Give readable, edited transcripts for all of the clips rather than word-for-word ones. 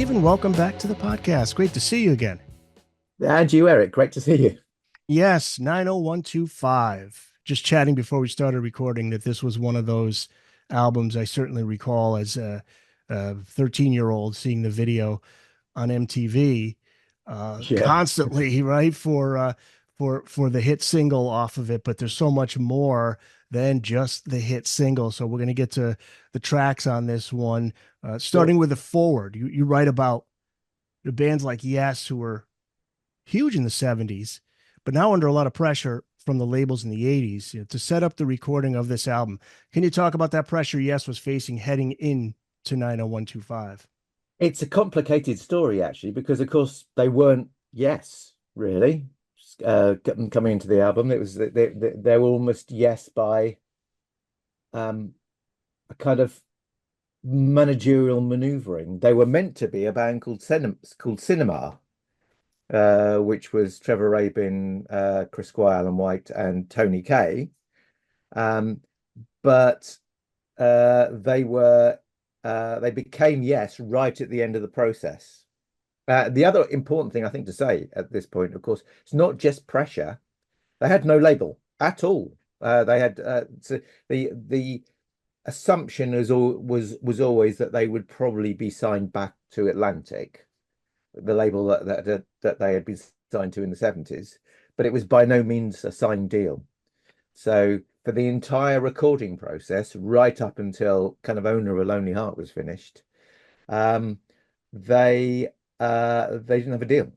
Stephen. Welcome back to the podcast. Great to see you again. And you, Eric. Great to see you. Yes, 90125. Just chatting before we started recording that this was one of those albums I certainly recall as a 13-year-old seeing the video on MTV Yeah. constantly, right? For the hit single off of it, but there's so much more than just the hit single. So we're going to get to the tracks on this one, Sure. starting with the forward. You write about the bands like Yes, who were huge in the 70s, but now under a lot of pressure from the labels in the 80s, to set up the recording of this album. Can you talk about that pressure Yes was facing heading into 90125? It's a complicated story, actually, because, of course, they weren't Yes, really. Coming into the album, it was they were almost Yes by um, a kind of managerial maneuvering. They were meant to be a band called Cinema, which was Trevor Rabin, Chris Squire, Alan White, and Tony Kaye. Um, but they became Yes right at the end of the process. The other important thing I think to say at this point, of course, it's not just pressure. They had no label at all. They had so the assumption was always that they would probably be signed back to Atlantic, the label that they had been signed to in the 70s, but it was by no means a signed deal. So for the entire recording process, right up until kind of Owner of a Lonely Heart was finished, um, they didn't have a deal.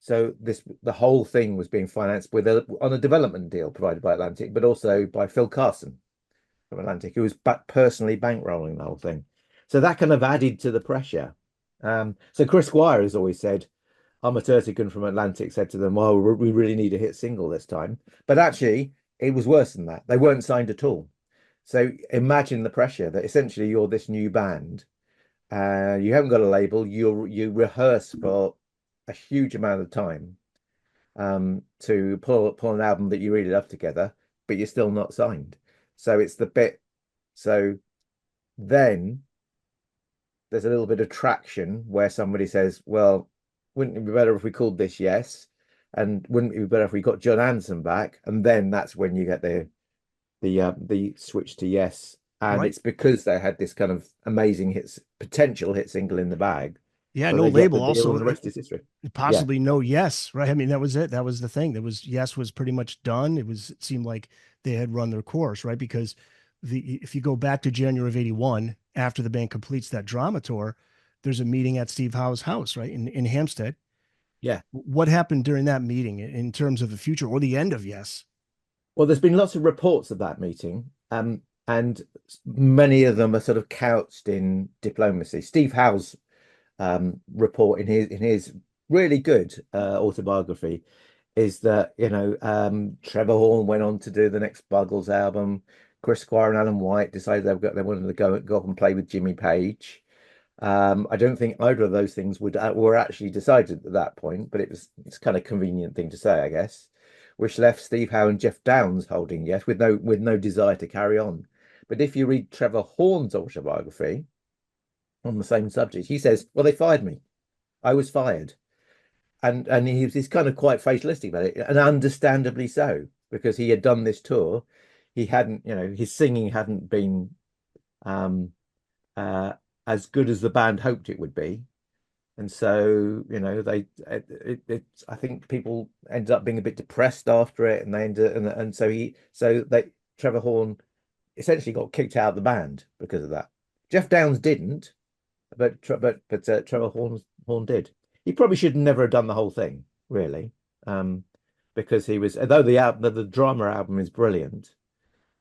So the whole thing was being financed on a development deal provided by Atlantic, but also by Phil Carson from Atlantic, who was personally bankrolling the whole thing. So that kind of added to the pressure. So Chris Squire has always said, Ahmet Ertegun from Atlantic said to them, "Well, we really need a hit single this time." But actually, it was worse than that. They weren't signed at all. So imagine the pressure that essentially you're this new band, you haven't got a label. You rehearse for a huge amount of time to pull an album that you really love together, but you're still not signed. So it's the bit. So then there's a little bit of traction where somebody says, "Well, wouldn't it be better if we called this Yes? And wouldn't it be better if we got Jon Anderson back?" And then that's when you get the switch to Yes. And Right. it's because they had this kind of amazing potential hit single in the bag Yeah, that no they get label the deal, also. and the rest is history. Yeah, Possibly no Yes, right? I mean, that was it. That was the thing. That was Yes was pretty much done. It seemed like they had run their course, right? Because if you go back to January of 81, after the band completes that drama tour, there's a meeting at Steve Howe's house, right? In Hampstead. yeah. What happened during that meeting in terms of the future or the end of Yes? Well, there's been lots of reports of that meeting, and many of them are sort of couched in diplomacy. Steve Howe's report in his really good autobiography is that Trevor Horn went on to do the next Buggles album. Chris Squire and Alan White decided they wanted to go up and play with Jimmy Page. I don't think either of those things were actually decided at that point, but it's kind of a convenient thing to say, I guess, which left Steve Howe and Jeff Downes holding Yes with no desire to carry on. But if you read Trevor Horn's autobiography on the same subject, he says, "Well, they fired me. I was fired." And he's kind of quite fatalistic about it, and understandably so, because he had done this tour. He hadn't, his singing hadn't been um, uh, as good as the band hoped it would be. And so, I think people ended up being a bit depressed after it, and they ended, and Trevor Horn essentially got kicked out of the band because of that. Jeff Downes didn't, but Trevor Horn did. He probably should never have done the whole thing, really, um, because he was, although the drama album is brilliant,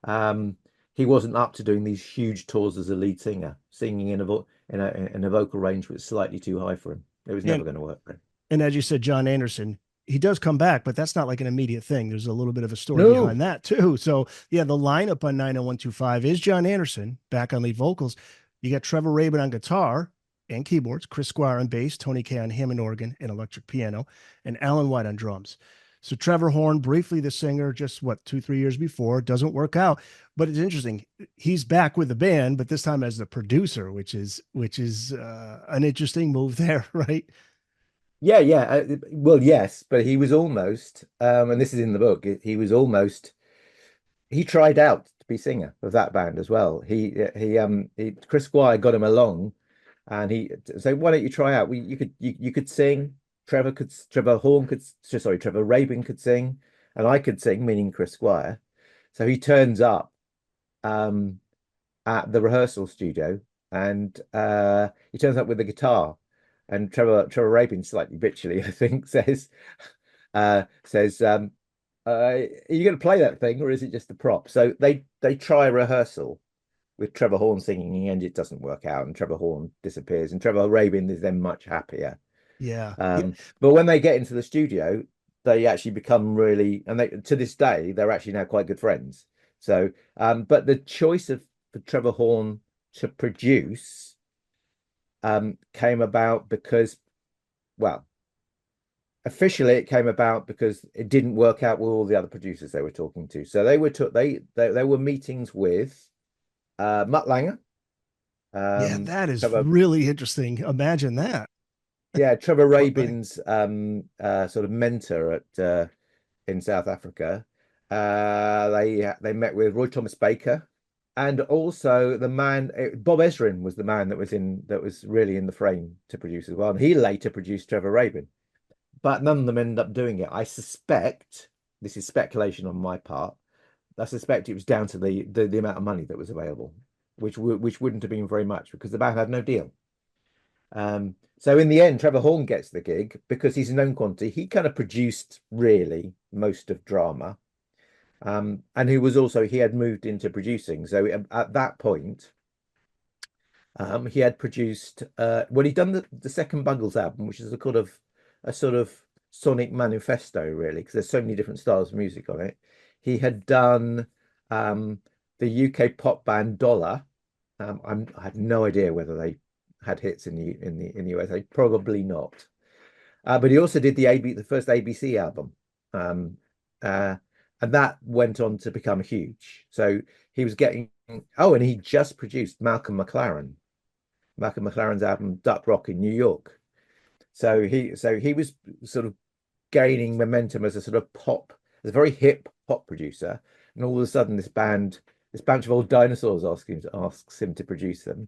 um, he wasn't up to doing these huge tours as a lead singer, singing in a vocal range which was slightly too high for him. It was never And going to work for him. and as you said, Jon Anderson, he does come back, but that's not like an immediate thing. There's a little bit of a story No, behind that too. So yeah, the lineup on 90125 is Jon Anderson back on lead vocals. You got Trevor Rabin on guitar and keyboards, Chris Squire on bass, Tony Kaye on Hammond organ and electric piano, and Alan White on drums. So Trevor Horn, briefly the singer, just what 2, 3 years before, doesn't work out. But it's interesting. He's back with the band, but this time as the producer, which is an interesting move there, right? Yeah, yeah. Well, yes, but he was almost, and this is in the book. He was almost. He tried out to be singer of that band as well. Chris Squire got him along, and he said, "Why don't you try out? You could sing. Trevor Rabin could sing, and I could sing, meaning Chris Squire." So he turns up um, at the rehearsal studio, and he turns up with a guitar, and Trevor Rabin, slightly bitchily, I think, says, "Are you going to play that thing, or is it just a prop?" So they try a rehearsal with Trevor Horn singing, and it doesn't work out, and Trevor Horn disappears, and Trevor Rabin is then much happier. Yeah. Yeah. But when they get into the studio, they actually become really, and they to this day they're actually now quite good friends. So, but the choice of for Trevor Horn to produce came about because, well, officially it came about because it didn't work out with all the other producers they were talking to. So they were they were meetings with Mutt Lange, Yeah, um, that is Trevor really interesting. Imagine that. yeah, Trevor Mutt Lange. Rabin's sort of mentor at in South Africa. They met with Roy Thomas Baker, and also the man Bob Ezrin was the man that was really in the frame to produce as well. And he later produced Trevor Rabin, but none of them ended up doing it. I suspect this is speculation on my part. I suspect it was down to the amount of money that was available, which wouldn't have been very much because the band had no deal. So in the end, Trevor Horn gets the gig because he's a known quantity. He kind of produced really most of drama. And he had moved into producing. So at that point, he had produced he'd done the second Buggles album, which is a sort of sonic manifesto, really, because there's so many different styles of music on it. He had done the UK pop band Dollar. I have no idea whether they had hits in the USA. Probably not. But he also did the first ABC album, um, uh, and that went on to become huge. So he was getting. Oh, and he just produced Malcolm McLaren's album Duck Rock in New York. So he was sort of gaining momentum as a sort of as a very hip pop producer, and all of a sudden this bunch of old dinosaurs asks him to produce them,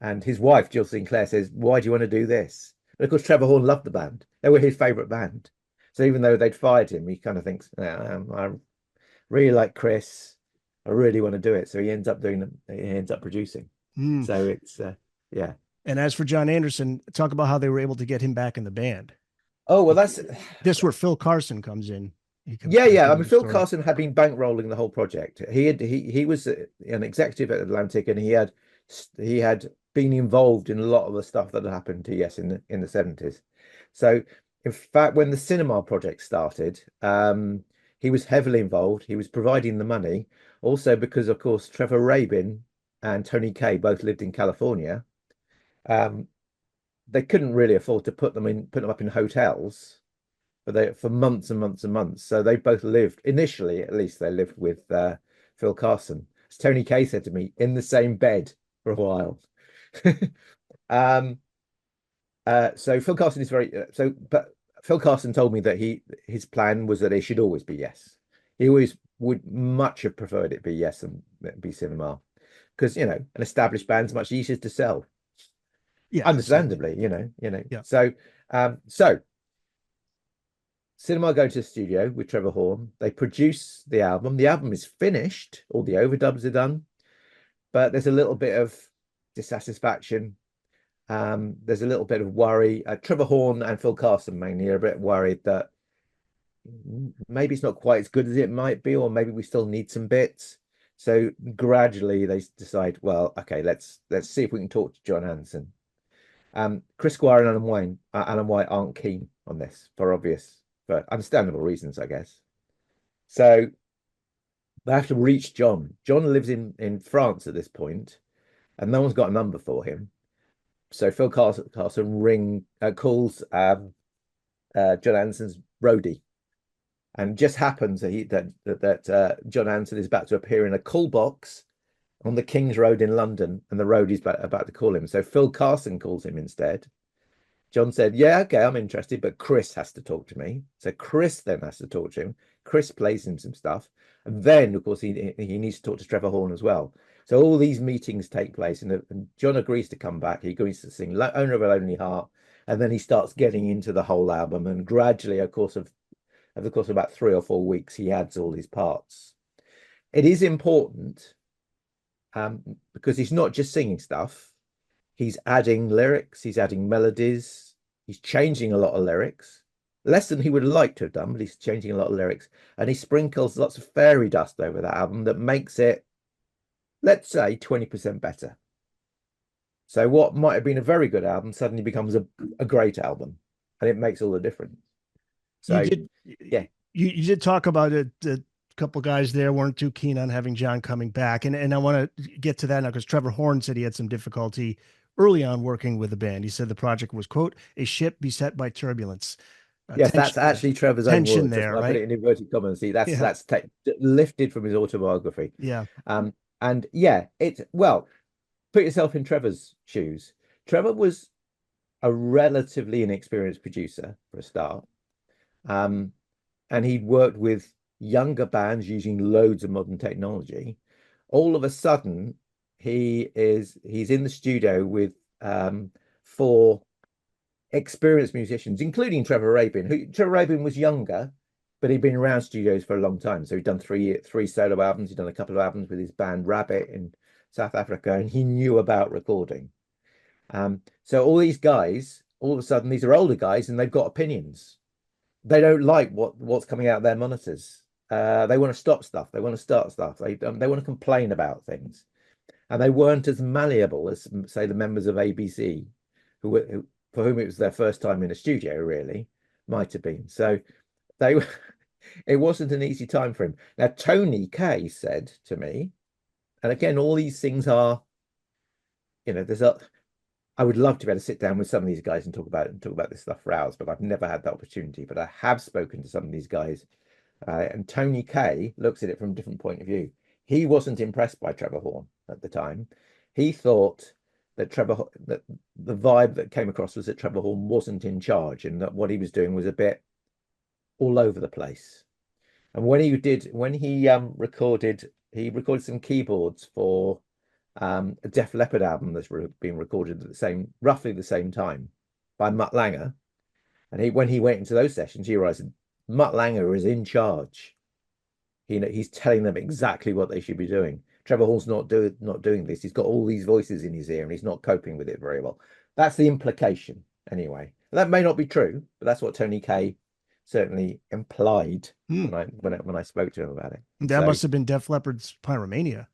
and his wife Jill Sinclair says, "Why do you want to do this?" But of course, Trevor Horn loved the band; they were his favorite band. So even though they'd fired him, he kind of thinks, "I really like Chris. I really want to do it." So he ends up doing them. He ends up producing. Mm. So it's yeah. And as for Jon Anderson, talk about how they were able to get him back in the band. Oh well, Like that's this, where Phil Carson comes in. He comes yeah, back yeah. I into mean, the Phil story. Carson had been bankrolling the whole project. He was an executive at Atlantic, and he had been involved in a lot of the stuff that had happened to Yes in the 70s. So, in fact, when the cinema project started, he was heavily involved. He was providing the money, also because, of course, Trevor Rabin and Tony Kaye both lived in California. Um, they couldn't really afford to put them up in hotels for months and months and months. So they both lived initially, at least they lived with Phil Carson. As Tony Kaye said to me, in the same bed for a while. um, so Phil Carson is but Phil Carson told me that his plan was that it should always be Yes. He always would much have preferred it be Yes and be Cinema because an established band's much easier to sell, Yeah, absolutely. understandably. Yeah. So Cinema go to the studio with Trevor Horn. They produce the album. The album is finished. All the overdubs are done, but there's a little bit of dissatisfaction. There's a little bit of worry. Trevor Horn and Phil Carson mainly are a bit worried that maybe it's not quite as good as it might be, or maybe we still need some bits. So gradually they decide, well, okay, let's see if we can talk to Jon Anderson. Chris Squire and Alan White aren't keen on this for understandable reasons, I guess. So they have to reach Jon. Jon lives in France at this point, and no one's got a number for him. So Phil Carson calls Jon Anderson's roadie And it just happens that Jon Anderson is about to appear in a call box on the King's Road in London, and the road is about to call him. So Phil Carson calls him instead. John said, "Yeah, okay, I'm interested, but Chris has to talk to me." So Chris then has to talk to him. Chris plays him some stuff, and then of course he needs to talk to Trevor Horn as well. So all these meetings take place, and John agrees to come back. He agrees to sing "Owner of a Lonely Heart," and then he starts getting into the whole album. And gradually, of the course of about 3 or 4 weeks, he adds all his parts. It is important because he's not just singing stuff. He's adding lyrics, he's adding melodies, he's changing a lot of lyrics, less than he would like to have done, but he's changing a lot of lyrics, and he sprinkles lots of fairy dust over that album that makes it, let's say, 20% better. So what might have been a very good album suddenly becomes a great album, and it makes all the difference. You So did yeah, you did talk about it. A couple guys there weren't too keen on having John coming back, and I want to get to that now because Trevor Horn said he had some difficulty early on working with the band. He said the project was, quote, a ship beset by turbulence. yes, that's Tension, actually Trevor's own tension words. That's there, why I put right? it in inverted commas. See, Yeah, lifted from his autobiography. yeah. Um, and yeah, put yourself in Trevor's shoes. Trevor was a relatively inexperienced producer for a start. Um, and he'd worked with younger bands using loads of modern technology. All of a sudden, he's in the studio with 4 experienced musicians, including Trevor Rabin. Trevor Rabin was younger, but he'd been around studios for a long time. So he'd done three solo albums. He'd done a couple of albums with his band Rabbit in South Africa, and he knew about recording. So all these guys, all of a sudden, these are older guys, and they've got opinions. They don't like what's coming out of their monitors. They want to stop stuff. They want to start stuff. They want to complain about things, and they weren't as malleable as, say, the members of ABC, for whom it was their first time in a studio. Really, might have been. So they, it wasn't an easy time for him. Now Tony Kaye said to me, and again, all these things are, there's a. I would love to be able to sit down with some of these guys and talk about this stuff for hours, but I've never had that opportunity. But I have spoken to some of these guys, and Tony Kaye looks at it from a different point of view. He wasn't impressed by Trevor Horn at the time. He thought that that the vibe that came across was that Trevor Horn wasn't in charge, and that what he was doing was a bit all over the place. And he recorded some keyboards for a Def Leppard album that's been recorded at roughly the same time by Mutt Lange. And when he went into those sessions, he realized Mutt Lange is in charge. He's telling them exactly what they should be doing. Trevor Hall's not doing this. He's got all these voices in his ear, and he's not coping with it very well. That's the implication, anyway. That may not be true, but that's what Tony Kaye certainly implied Hmm. when I spoke to him about it. That So must have been Def Leppard's Pyromania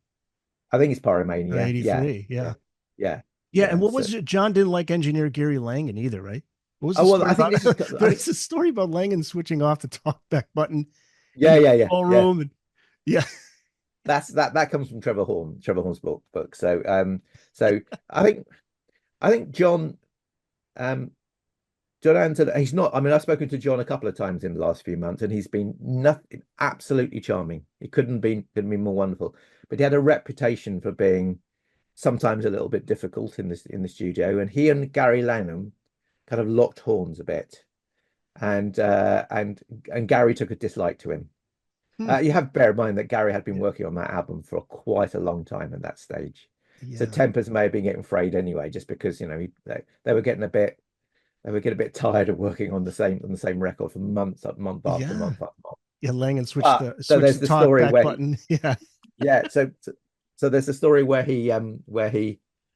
I think it's or Pyromania. Yeah, 83. yeah, Yeah. yeah, Yeah. And yeah. what So, was it? John didn't like engineer Gary Langan either, right? What was the oh well, story I think about? this is. I think There's a story about Langan switching off the talkback button in yeah, the yeah, yeah, control yeah. room. And yeah. That comes from Trevor Horn's book. So I think um Jon Anderson, he's not. I mean, I've spoken to John a couple of times in the last few months, and he's been nothing absolutely charming. He couldn't be more wonderful. But he had a reputation for being sometimes a little bit difficult in the studio, and he and Gary Lanham kind of locked horns a bit, and Gary took a dislike to him. Hmm. You have to bear in mind that Gary had been Yeah. working on that album for quite a long time at that stage. So Yeah. tempers may have been getting frayed anyway, just because they were getting a bit tired of working on the same record for month after Yeah. month after month. Yeah. Langan switched But the so switched there's the the story talkback where button. Yeah. yeah, so there's the story where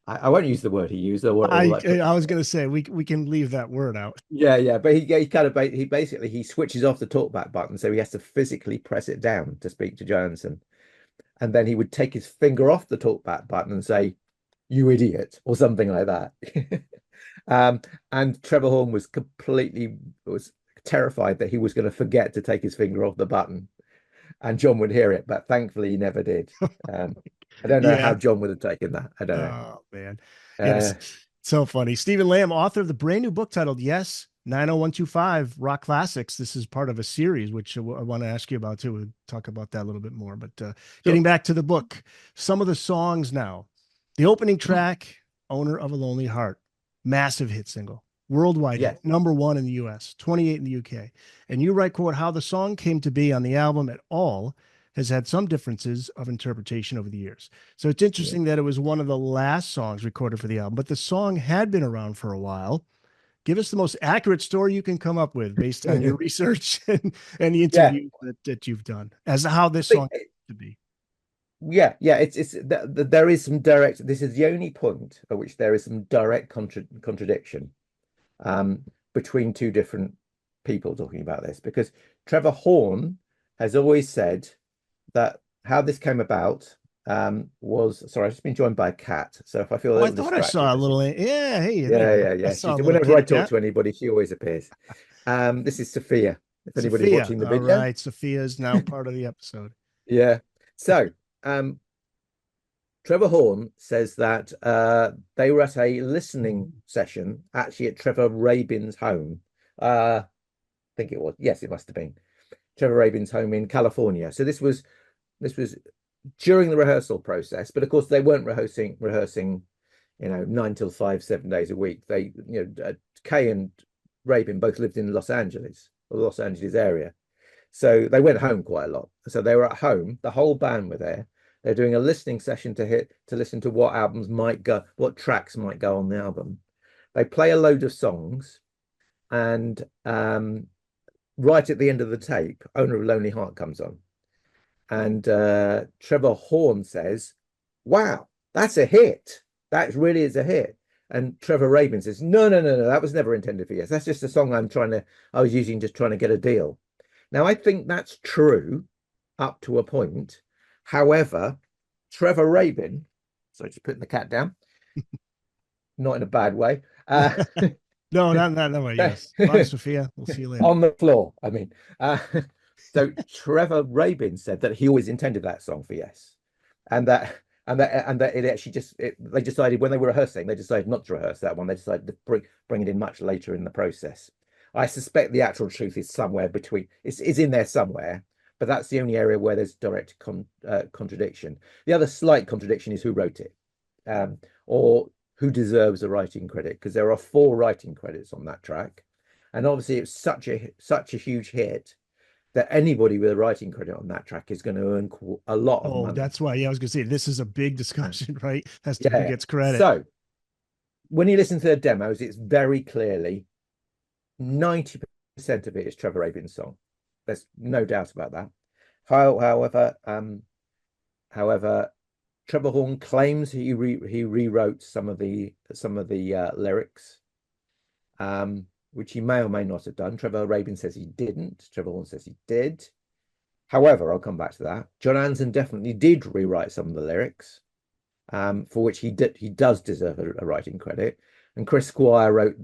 I won't use the word he used or I like put I was gonna say we can leave that word out. yeah, but he kind of he basically he switches off the talkback button, so he has to physically press it down to speak to Johansson. And then he would take his finger off the talkback button and say, "You idiot," or something like that. And Trevor Horn was terrified that he was going to forget to take his finger off the button, and John would hear it, but thankfully he never did. Um, I don't know how Yeah. John would have taken that. I don't Oh man. know. Yes. So funny. Stephen Lamb, author of the brand new book titled Yes, 90125 Rock Classics. This is part of a series, which I want to ask you about too. We'll talk about that a little bit more. But getting Sure. back to the book, some of the songs now. The opening Mm. track, Owner of a Lonely Heart, massive hit single, worldwide hit, Yes. #1 in the US, 28 in the UK. And you write, quote, how the song came to be on the album at all has had some differences of interpretation over the years. So it's Yeah. interesting that it was one of the last songs recorded for the album, but the song had been around for a while. Give us the most accurate story you can come up with based on your research and the Yeah. interviews that you've done as to how I this think song to be. yeah. There is some direct. This is the only point at which there is some direct contradiction um, between two different people talking about this, because Trevor Horn has always said that how this came about was, sorry, I've just been joined by a cat. So if I feel a Oh, I little thought I distracted, saw a this is, little, yeah, hey, there yeah, you go. yeah, I yeah. saw a She's little whenever I kitty talk cat. to anybody, she always appears. This is Sophia, if anybody's Sophia. watching the All video. right. Sophia is now part of the episode. Yeah. So um, Trevor Horn says that they were at a listening session actually at Trevor Rabin's home. I think it was. Yes, it must have been Trevor Rabin's home in California. So this was during the rehearsal process, but of course they weren't rehearsing, 9 till 5, 7 days a week. Kay and Rabin both lived in Los Angeles, or the Los Angeles area. So they went home quite a lot. So they were at home, the whole band were there. They're doing a listening session to listen to what albums might go, what tracks might go on the album. They play a load of songs, and right at the end of the tape, Owner of a Lonely Heart comes on. And Trevor Horn says, wow, that's a hit. That really is a hit. And Trevor Rabin says, no, no, no, no, that was never intended for yes. That's just a song I was using just trying to get a deal. Now, I think that's true up to a point. However, Trevor Rabin, so just putting the cat down, not in a bad way, No, not that way. Yes. Bye, Sophia. We'll see you later. on the floor. I mean, uh, so Trevor Rabin said that he always intended that song for yes, and that it actually they decided when they were rehearsing, they decided not to rehearse that one. They decided to bring it in much later in the process. I suspect the actual truth is somewhere between. It's in there somewhere, but that's the only area where there's direct contradiction. The other slight contradiction is who wrote it, or who deserves a writing credit, because there are 4 writing credits on that track, and obviously it's such a huge hit that anybody with a writing credit on that track is going to earn a lot of Oh, money. that's why. Yeah, I was gonna say this is a big discussion, right? As to who Yeah. gets credit. So when you listen to the demos, it's very clearly 90% of it is Trevor Rabin's song. There's no doubt about that. However, Trevor Horn claims he rewrote some of the lyrics, which he may or may not have done. Trevor Rabin says he didn't. Trevor Horn says he did. However, I'll come back to that. Jon Anderson definitely did rewrite some of the lyrics, for which he does deserve a writing credit. And Chris Squire wrote.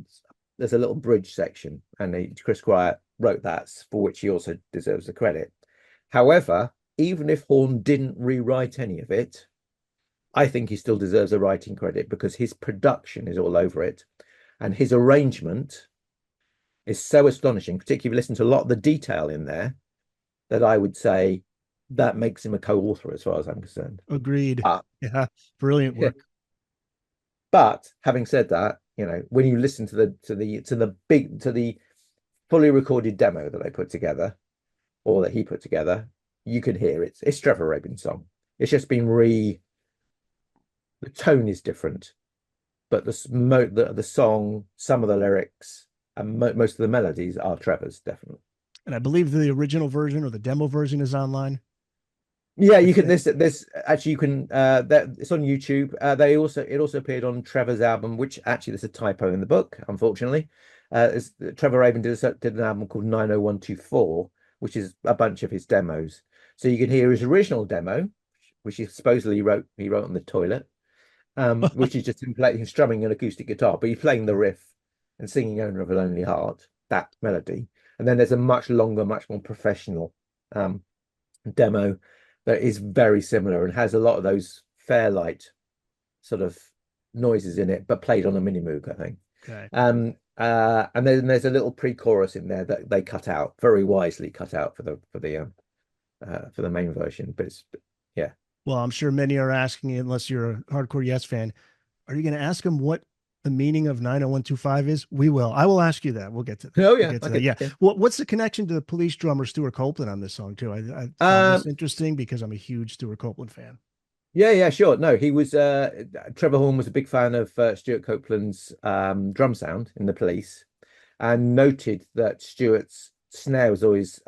There's a little bridge section, and Chris Squire wrote that, for which he also deserves the credit. However, even if Horn didn't rewrite any of it, I think he still deserves a writing credit because his production is all over it, and his arrangement is so astonishing. Particularly if you listen to a lot of the detail in there, that I would say that makes him a co-author as far as I'm concerned. Agreed. But Yeah, brilliant work. but having said that, when you listen to the fully recorded demo that they put together, or that he put together, you can hear it's Trevor Rabin's song. It's just been the tone is different, but the song, some of the lyrics, and most of the melodies are Trevor's, definitely. And I believe the original version or the demo version is online. Yeah, I you can. think. This actually you can. That it's on YouTube. It also appeared on Trevor's album, which actually there's a typo in the book, unfortunately. Trevor Rabin did an album called 90124, which is a bunch of his demos. So you can hear his original demo, which he supposedly he wrote on the toilet, which is just him playing, strumming an acoustic guitar, but he's playing the riff and singing "Owner of a Lonely Heart," that melody. And then there's a much longer, much more professional demo that is very similar and has a lot of those Fairlight sort of noises in it, but played on a mini moog, I think. Okay. And then there's a little pre-chorus in there that they cut out, very wisely cut out for the main version. But it's yeah. Well, I'm sure many are asking you, unless you're a hardcore Yes fan, are you going to ask him what the meaning of 90125 is? We will. I will ask you that. We'll get to that. Oh We'll yeah, get I to that. could Yeah. yeah. What's the connection to the Police drummer Stuart Copeland on this song too? I found this Um, interesting because I'm a huge Stuart Copeland fan. yeah, sure. No, he was Trevor Horn was a big fan of Stuart Copeland's drum sound in the Police, and noted that Stuart's snare was always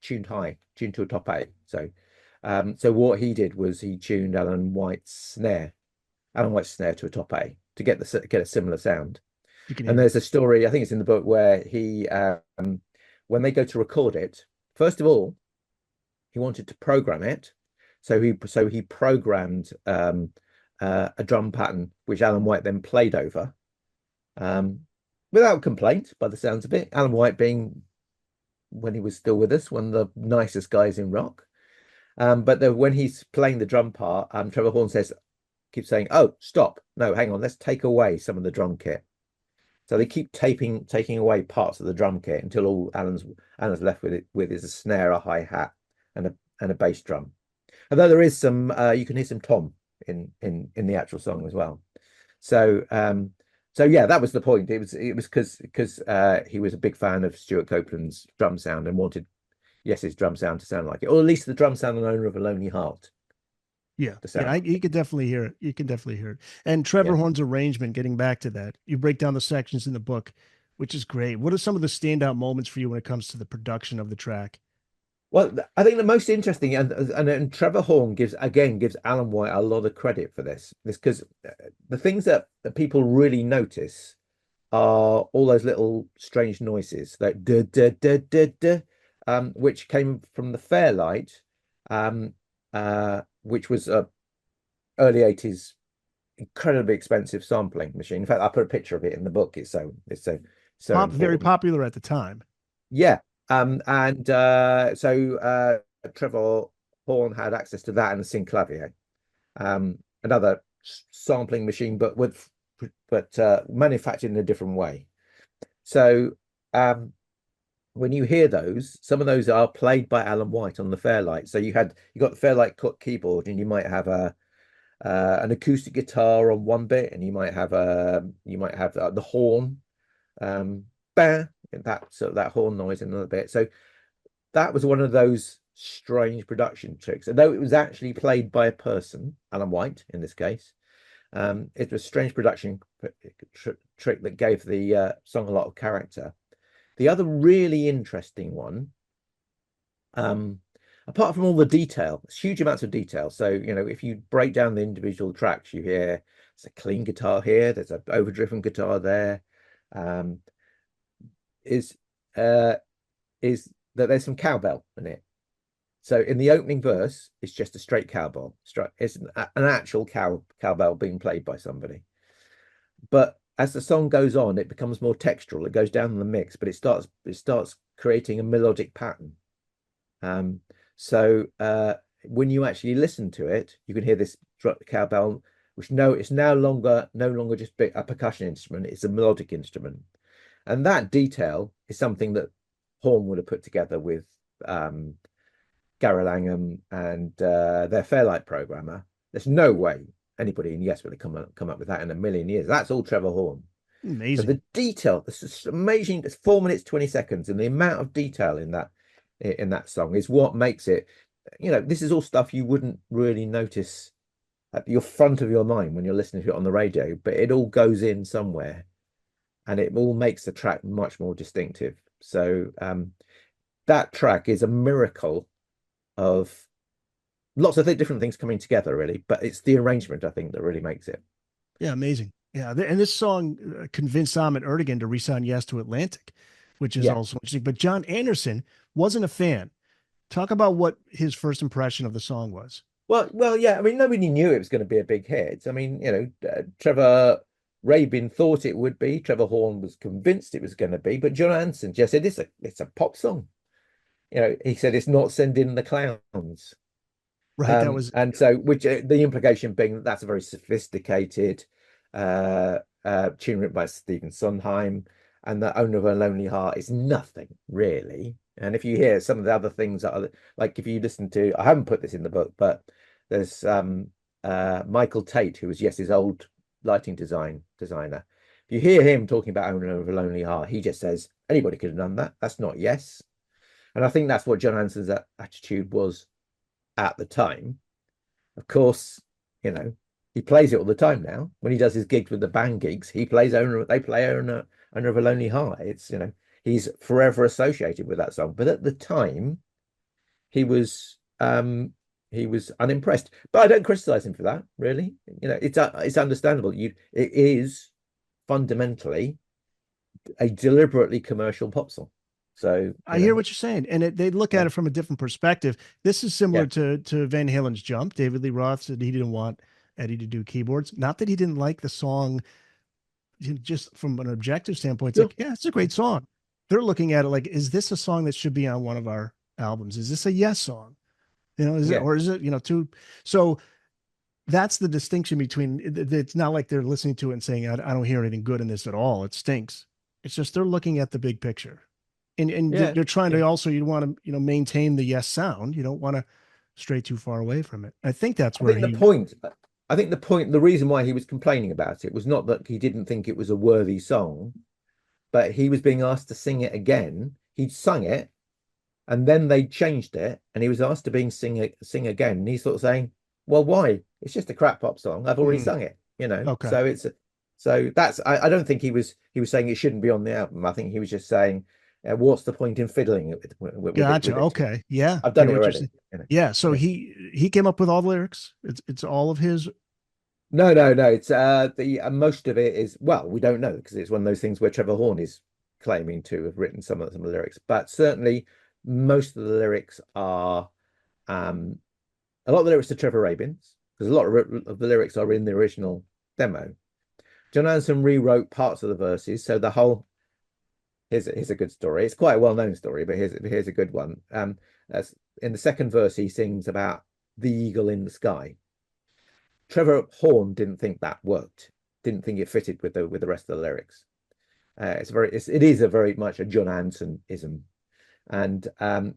tuned high, tuned to a top A. So what he did was he tuned Alan White's snare to a top A to get a similar sound. You can And hear it. there's a story, I think it's in the book, where when they go to record it, first of all, he wanted to program it. So he programmed a drum pattern, which Alan White then played over, um, without complaint, by the sounds of it. Alan White being, when he was still with us, one of the nicest guys in rock. But when he's playing the drum part, Trevor Horn keeps saying, "Oh, stop! No, hang on. Let's take away some of the drum kit." So they keep taking away parts of the drum kit until all Alan's left with is a snare, a hi-hat, and a bass drum. Although there is some, you can hear some tom in the actual song as well. So so yeah, that was the point. It was because he was a big fan of Stuart Copeland's drum sound and wanted his drum sound to sound like it, or at least the drum sound on Owner of a Lonely Heart Yeah. to Yeah. sound like You it. could definitely hear it. You can definitely hear it. And Yeah. Trevor Horn's arrangement, getting back to that, you break down the sections in the book, which is great. What are some of the standout moments for you when it comes to the production of the track? Well, I think the most interesting, and Trevor Horn gives Alan White a lot of credit for this because the things that people really notice are all those little strange noises, like duh, duh, duh, duh, duh, which came from the Fairlight, um, which was a early 80s incredibly expensive sampling machine. In fact, I put a picture of it in the book. It's so Very important. popular at the time. Yeah. And Trevor Horn had access to that and the synclavier, another sampling machine, but manufactured in a different way. So um, when you hear those, some of those are played by Alan White on the Fairlight. So you got the Fairlight keyboard, and you might have an acoustic guitar on one bit, and you might have the horn, bah, that horn noise in another bit. So that was one of those strange production tricks. Although it was actually played by a person, Alan White in this case, it was a strange production trick that gave the song a lot of character. The other really interesting one, um, apart from all the detail, it's huge amounts of detail. So, if you break down the individual tracks, you hear there's a clean guitar here, there's an overdriven guitar there, um, is uh, is that there's some cowbell in it. So in the opening verse, it's just a straight cowbell. It's an actual cowbell being played by somebody. But as the song goes on, it becomes more textural. It goes down in the mix, but it starts creating a melodic pattern. Um, so when you actually listen to it, you can hear this cowbell, which it's no longer just a percussion instrument. It's a melodic instrument, and that detail is something that Horn would have put together with Gary Langham and their Fairlight programmer. There's no way anybody in Yes would have come up with that in a million years. That's all Trevor Horn. So Amazing. the detail, this is amazing. It's 4 minutes 20 seconds, and the amount of detail in that song is what makes it. This is all stuff you wouldn't really notice at your front of your mind when you're listening to it on the radio, but it all goes in somewhere, and it all makes the track much more distinctive. So that track is a miracle of lots of different things coming together, really. But it's the arrangement, I think, that really makes it. Yeah, amazing. Yeah, and this song convinced Ahmet Ertegun to resign Yes to Atlantic, which is Yeah. also interesting. But Jon Anderson wasn't a fan. Talk about what his first impression of the song was. Well, yeah. I mean, nobody knew it was going to be a big hit. I mean, Trevor Rabin thought it would be. Trevor Horn was convinced it was going to be, but Jon Anderson just said it's a pop song. He said it's not Send in the Clowns. Right. That was And so, which the implication being that that's a very sophisticated tune written by Stephen Sondheim. and the owner of a lonely heart is nothing really. And if you hear some of the other things that are like, if you listen to, I haven't put this in the book, but there's Michael Tate, who was Yes's old lighting designer. If you hear him talking about owner of a lonely heart, he just says anybody could have done that. That's not Yes. And I think that's what Jon Anderson's attitude was at the time. Of course, you know, he plays it all the time now. When he does his gigs with the band gigs, he plays owner. They play owner of a lonely heart. It's, you know, he's forever associated with that song. But at the time, he was he was unimpressed. But I don't criticize him for that. Really, you know, it's understandable. It is fundamentally a deliberately commercial pop song. So, I you hear know, what you're saying, and they look yeah, at it from a different perspective. This is similar yeah, to Van Halen's Jump. David Lee Roth said he didn't want Eddie to do keyboards. Not that he didn't like the song, just from an objective standpoint. It's sure, like, yeah, it's a great song. They're looking at it like, is this a song that should be on one of our albums? Is this a Yes song? Is it, yeah, or is it, too? So that's the distinction between. It's not like they're listening to it and saying, I don't hear anything good in this at all. It stinks. It's just they're looking at the big picture, and yeah, they're trying yeah. to also, you want to, maintain the Yes sound. You don't want to stray too far away from it. I think that's I where think the he. point, the reason why he was complaining about it was not that he didn't think it was a worthy song, but he was being asked to sing it again. He'd sung it, and then they changed it, and he was asked to sing again. And he's sort of saying, "Well, why? It's just a crap pop song. I've already Mm, sung it, you know." okay, So that's I don't think he was saying it shouldn't be on the album. I think he was just saying, what's the point in fiddling gotcha. with it too Okay, much? yeah, I've done hear it what you're already, saying. you know. Yeah, so Yeah. he came up with all the lyrics. It's all of his. No, no, no. It's the most of it is, well, we don't know because it's one of those things where Trevor Horn is claiming to have written some of the lyrics, but certainly most of the lyrics are um a lot of the lyrics are Trevor Rabin's because a lot of the lyrics are in the original demo. Jon Anderson rewrote parts of the verses, so the whole here's a good story. It's quite a well-known story, but here's a good one. That's in the second verse he sings about the eagle in the sky. Trevor Horn didn't think that worked, didn't think it fitted with the rest of the lyrics. It is a very much a Jon Anderson-ism, and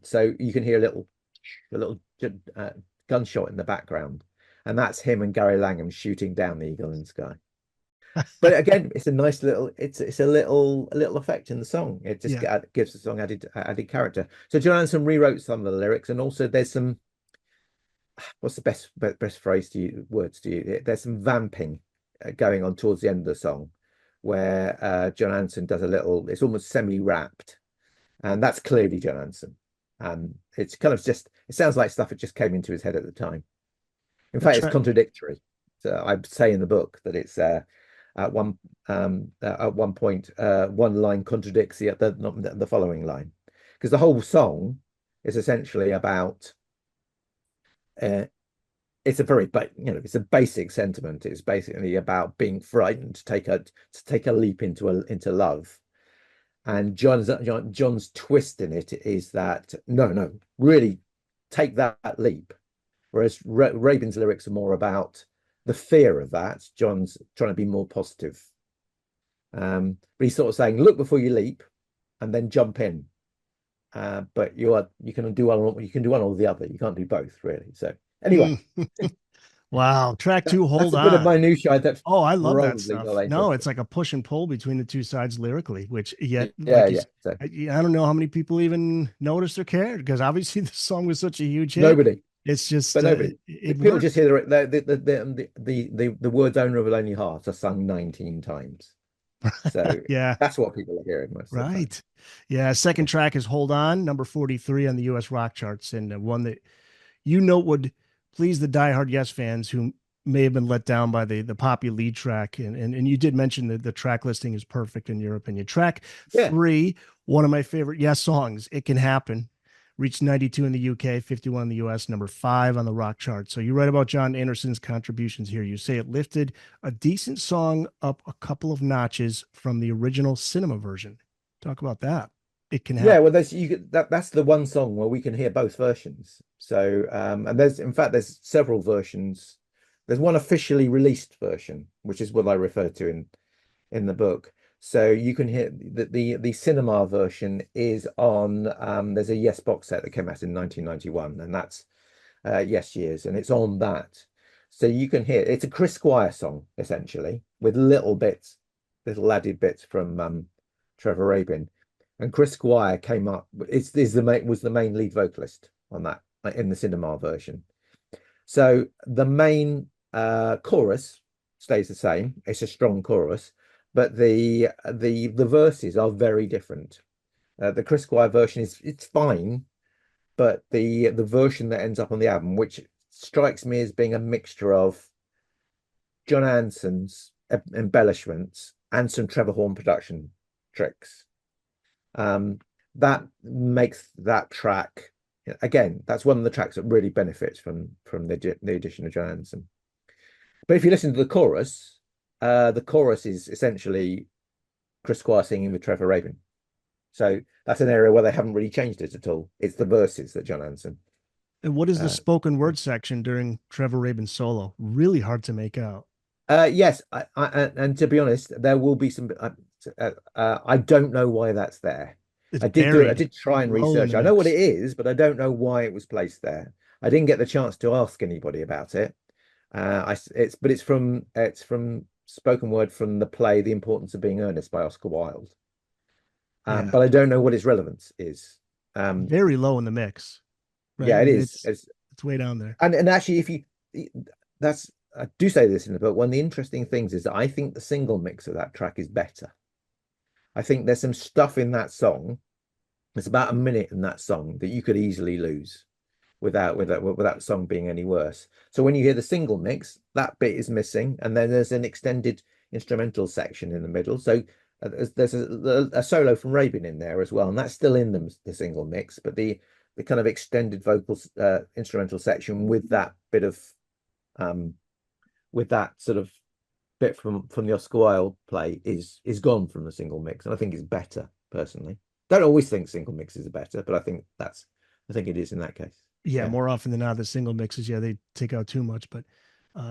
so you can hear a little gunshot in the background, and that's him and Gary Langham shooting down the eagle in the sky. But again, it's a nice little it's a little effect in the song. It just Yeah, gives the song added character. So Jon Anderson rewrote some of the lyrics, and also there's some what's the best phrase to use, words to use? There's some vamping going on towards the end of the song, where Jon Anderson does a little. It's almost semi-rapped, and that's clearly Jon Anderson. It's kind of just. It sounds like stuff that just came into his head at the time. In the fact, it's track. contradictory. So I say in the book that it's at one point one line contradicts the following line because the whole song is essentially about uh, it's a very it's a basic sentiment. It's basically about being frightened to take a leap into love. And John's twist in it is that no, really take that leap. Whereas Rabin's lyrics are more about the fear of that. John's trying to be more positive. But he's sort of saying, look before you leap and then jump in. But you can do one or the other. You can't do both, really. So anyway, Mm. Wow, track two, that's hold a bit of on. minutiae that's Oh, I love that probably not stuff. that No, it's interesting. like a push and pull between the two sides lyrically, which yet, Yeah, like yeah. So I don't know how many people even noticed or cared because obviously the song was such a huge hit. nobody, It's just but nobody. it People just worked. hear the words "owner of a lonely heart" are sung 19 times. So Yeah, that's what people are hearing most of the time. right. Yeah, Yeah. second track is Hold On, number 43 on the US rock charts, and one that would please the diehard Yes fans who may have been let down by the poppy lead track. And you did mention that the track listing is perfect in your opinion. Track Yeah. three, one of my favorite Yes songs, It Can Happen, reached 92 in the UK, 51 in the US, number 5 on the rock chart. So you write about Jon Anderson's contributions here. You say it lifted a decent song up a couple of notches from the original cinema version. Talk about that. It Can Yeah, Happen. well, that's the one song where we can hear both versions. So, and there's several versions. There's one officially released version, which is what I refer to in the book. So you can hear that the cinema version is on. There's a Yes box set that came out in 1991, and that's Yes Years, and it's on that. So you can hear it's a Chris Squire song essentially with little bits, little added bits from Trevor Rabin, and Chris Squire came up. Is the main was the main lead vocalist on that in the cinema version. So the main chorus stays the same. It's a strong chorus, but the verses are very different. The Chris Squire version is it's fine, but the version that ends up on the album, which strikes me as being a mixture of Jon Anderson's embellishments and some Trevor Horn production tricks, um, that makes that track again. That's one of the tracks that really benefits from the addition of Jon Anderson. But if you listen to the chorus is essentially Chris Squire singing with Trevor Rabin. So that's an area where they haven't really changed it at all. It's the verses that Jon Anderson. And what is the Uh, spoken word section during Trevor Rabin's solo? Really hard to make out. yes, and to be honest, there will be some. I don't know why that's there. It's I did do it. I buried did try and low in research. the I know what it mix. is, but I don't know why it was placed there. I didn't get the chance to ask anybody about it. It's from spoken word from the play The Importance of Being Earnest by Oscar Wilde. Yeah, But I don't know what its relevance is. Um, very low in the mix, right? yeah, I it mean, is. it's way down there. And actually, if you that's I do say this in the book. One of the interesting things is that I think the single mix of that track is better. I think there's some stuff in that song. It's about a minute in that song that you could easily lose without the song being any worse. So when you hear the single mix, that bit is missing, and then there's an extended instrumental section in the middle. So there's a solo from Rabin in there as well, and that's still in the single mix. But the kind of extended vocals instrumental section with that bit of um, with that sort of bit from the Oscar Wilde play is gone from the single mix, and I think it's better personally. Don't always think single mixes are better, but I think it is in that case. Yeah, Yeah. more often than not, the single mixes, yeah, they take out too much. But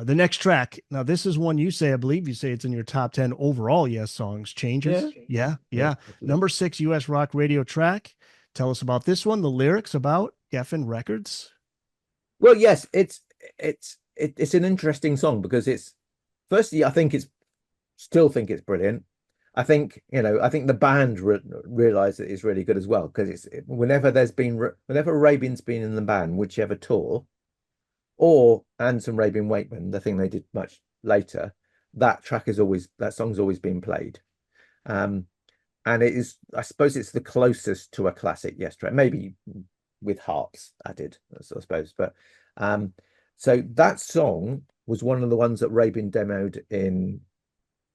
the next track, now this is one you say, I believe you say it's in your top 10 overall, yes, songs, Yeah. changes. Yeah, Yeah, yeah. absolutely. Number 6 US rock radio track. Tell us about this one, the lyrics about Geffen Records. Well, yes, it's an interesting song because it's firstly, I think it's still think it's brilliant. I think the band realize that it's really good as well because whenever Rabin's been in the band, whichever tour, or Anderson Rabin Wakeman, the thing they did much later, that song's always been played. Um, and it is, I suppose, it's the closest to a classic Yes track, maybe with harps added, I suppose. But um, so that song was one of the ones that Rabin demoed in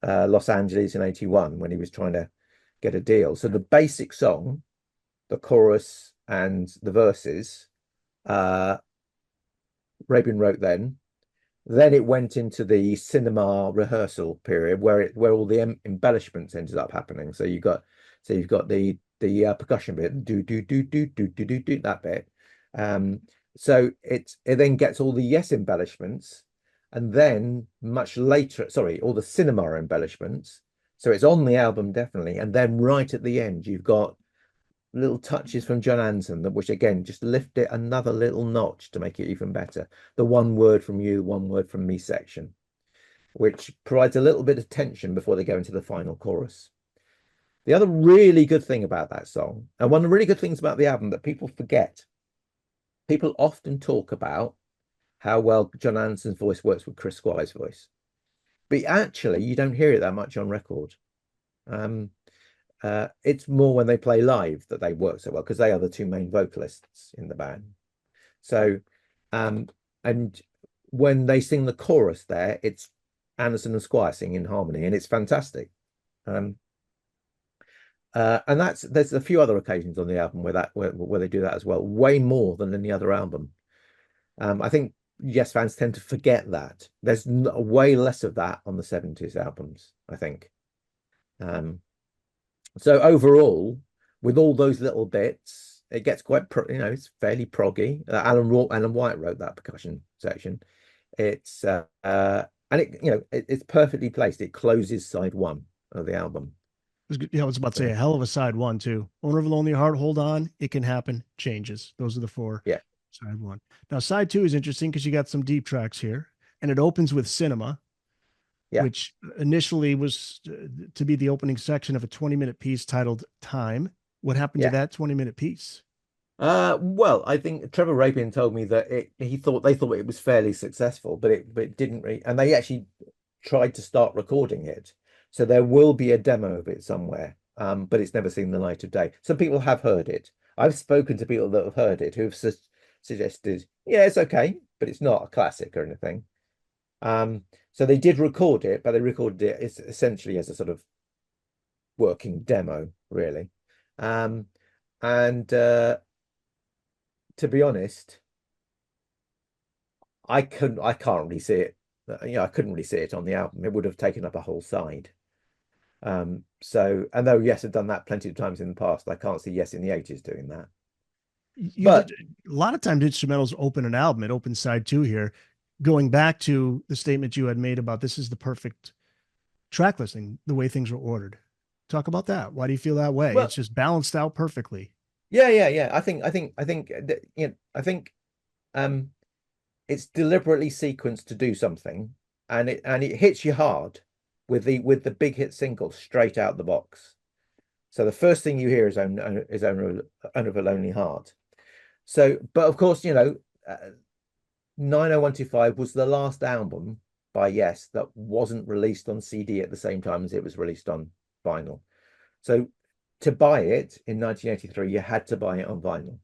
Los Angeles in '81 when he was trying to get a deal. So the basic song, the chorus and the verses, uh, Rabin wrote then. Then it went into the cinema rehearsal period where all the embellishments ended up happening. You've got the percussion bit, do that bit. Um, so it then gets all the yes embellishments, and then much later, sorry, all the cinema embellishments. So it's on the album definitely, and then right at the end, you've got little touches from Jon Anderson that which again just lift it another little notch to make it even better. The one word from you, one word from me section, which provides a little bit of tension before they go into the final chorus. The other really good thing about that song, and one of the really good things about the album that people forget, people often talk about how well Jon Anderson's voice works with Chris Squire's voice, but actually you don't hear it that much on record. Um, it's more when they play live that they work so well because they are the two main vocalists in the band. So, um, and when they sing the chorus there, it's Anderson and Squire singing in harmony, and it's fantastic. Um, and there's a few other occasions on the album where they do that as well, way more than any other album. I think Yes fans tend to forget that there's way less of that on the '70s albums, I think. Um, So overall, with all those little bits, it gets quite it's fairly proggy. Alan White wrote that percussion section. It's and it's perfectly placed. It closes side one of the album. Yeah, I was about to say So, a hell of a side one too. Owner of a Lonely Heart, Hold On, It Can Happen, Changes. Those are the four. yeah, Side one. Now side two is interesting because you got some deep tracks here, and it opens with Cinema, yeah, which initially was to be the opening section of a 20-minute piece titled Time. What happened to yeah. that 20-minute piece? Well, I think Trevor Rabin told me that they thought it was fairly successful, but it didn't really, and they actually tried to start recording it. So there will be a demo of it somewhere, but it's never seen the light of day. Some people have heard it. I've spoken to people that have heard it who've suggested, yeah, it's okay, but it's not a classic or anything. So they did record it, but they recorded it essentially as a sort of working demo, really. Um, and to be honest, I can't really see it. I couldn't really see it on the album. It would have taken up a whole side. So, and though Yes have done that plenty of times in the past, I can't see Yes in the 80s doing that. A But lot of times instrumentals open an album. It opens side two here. Going back to the statement you had made about this is the perfect track listing, the way things were ordered. Talk about that. Why do you feel that way? It's well, just balanced out perfectly. yeah. I think um, it's deliberately sequenced to do something, and it hits you hard with the big hit single straight out the box. So the first thing you hear is Owner of a Lonely Heart. So, but of course, 90125 was the last album by Yes that wasn't released on CD at the same time as it was released on vinyl. So to buy it in 1983, you had to buy it on vinyl.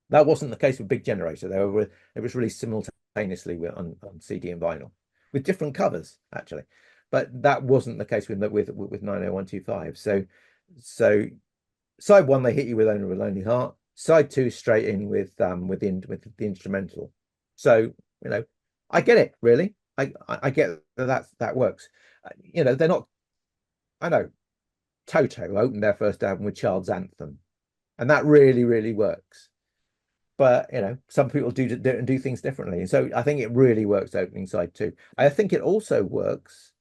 That wasn't the case with Big Generator. It was released simultaneously on CD and vinyl with different covers, actually. But that wasn't the case with 90125. So side one, they hit you with Owner of a Lonely Heart. Side two, straight in with the instrumental. So, you know, I get it, really. I get that works. They're not, I know, Toto opened their first album with Child's Anthem, and that really, really works. But some people do things differently. And so I think it really works opening side two. I think it also works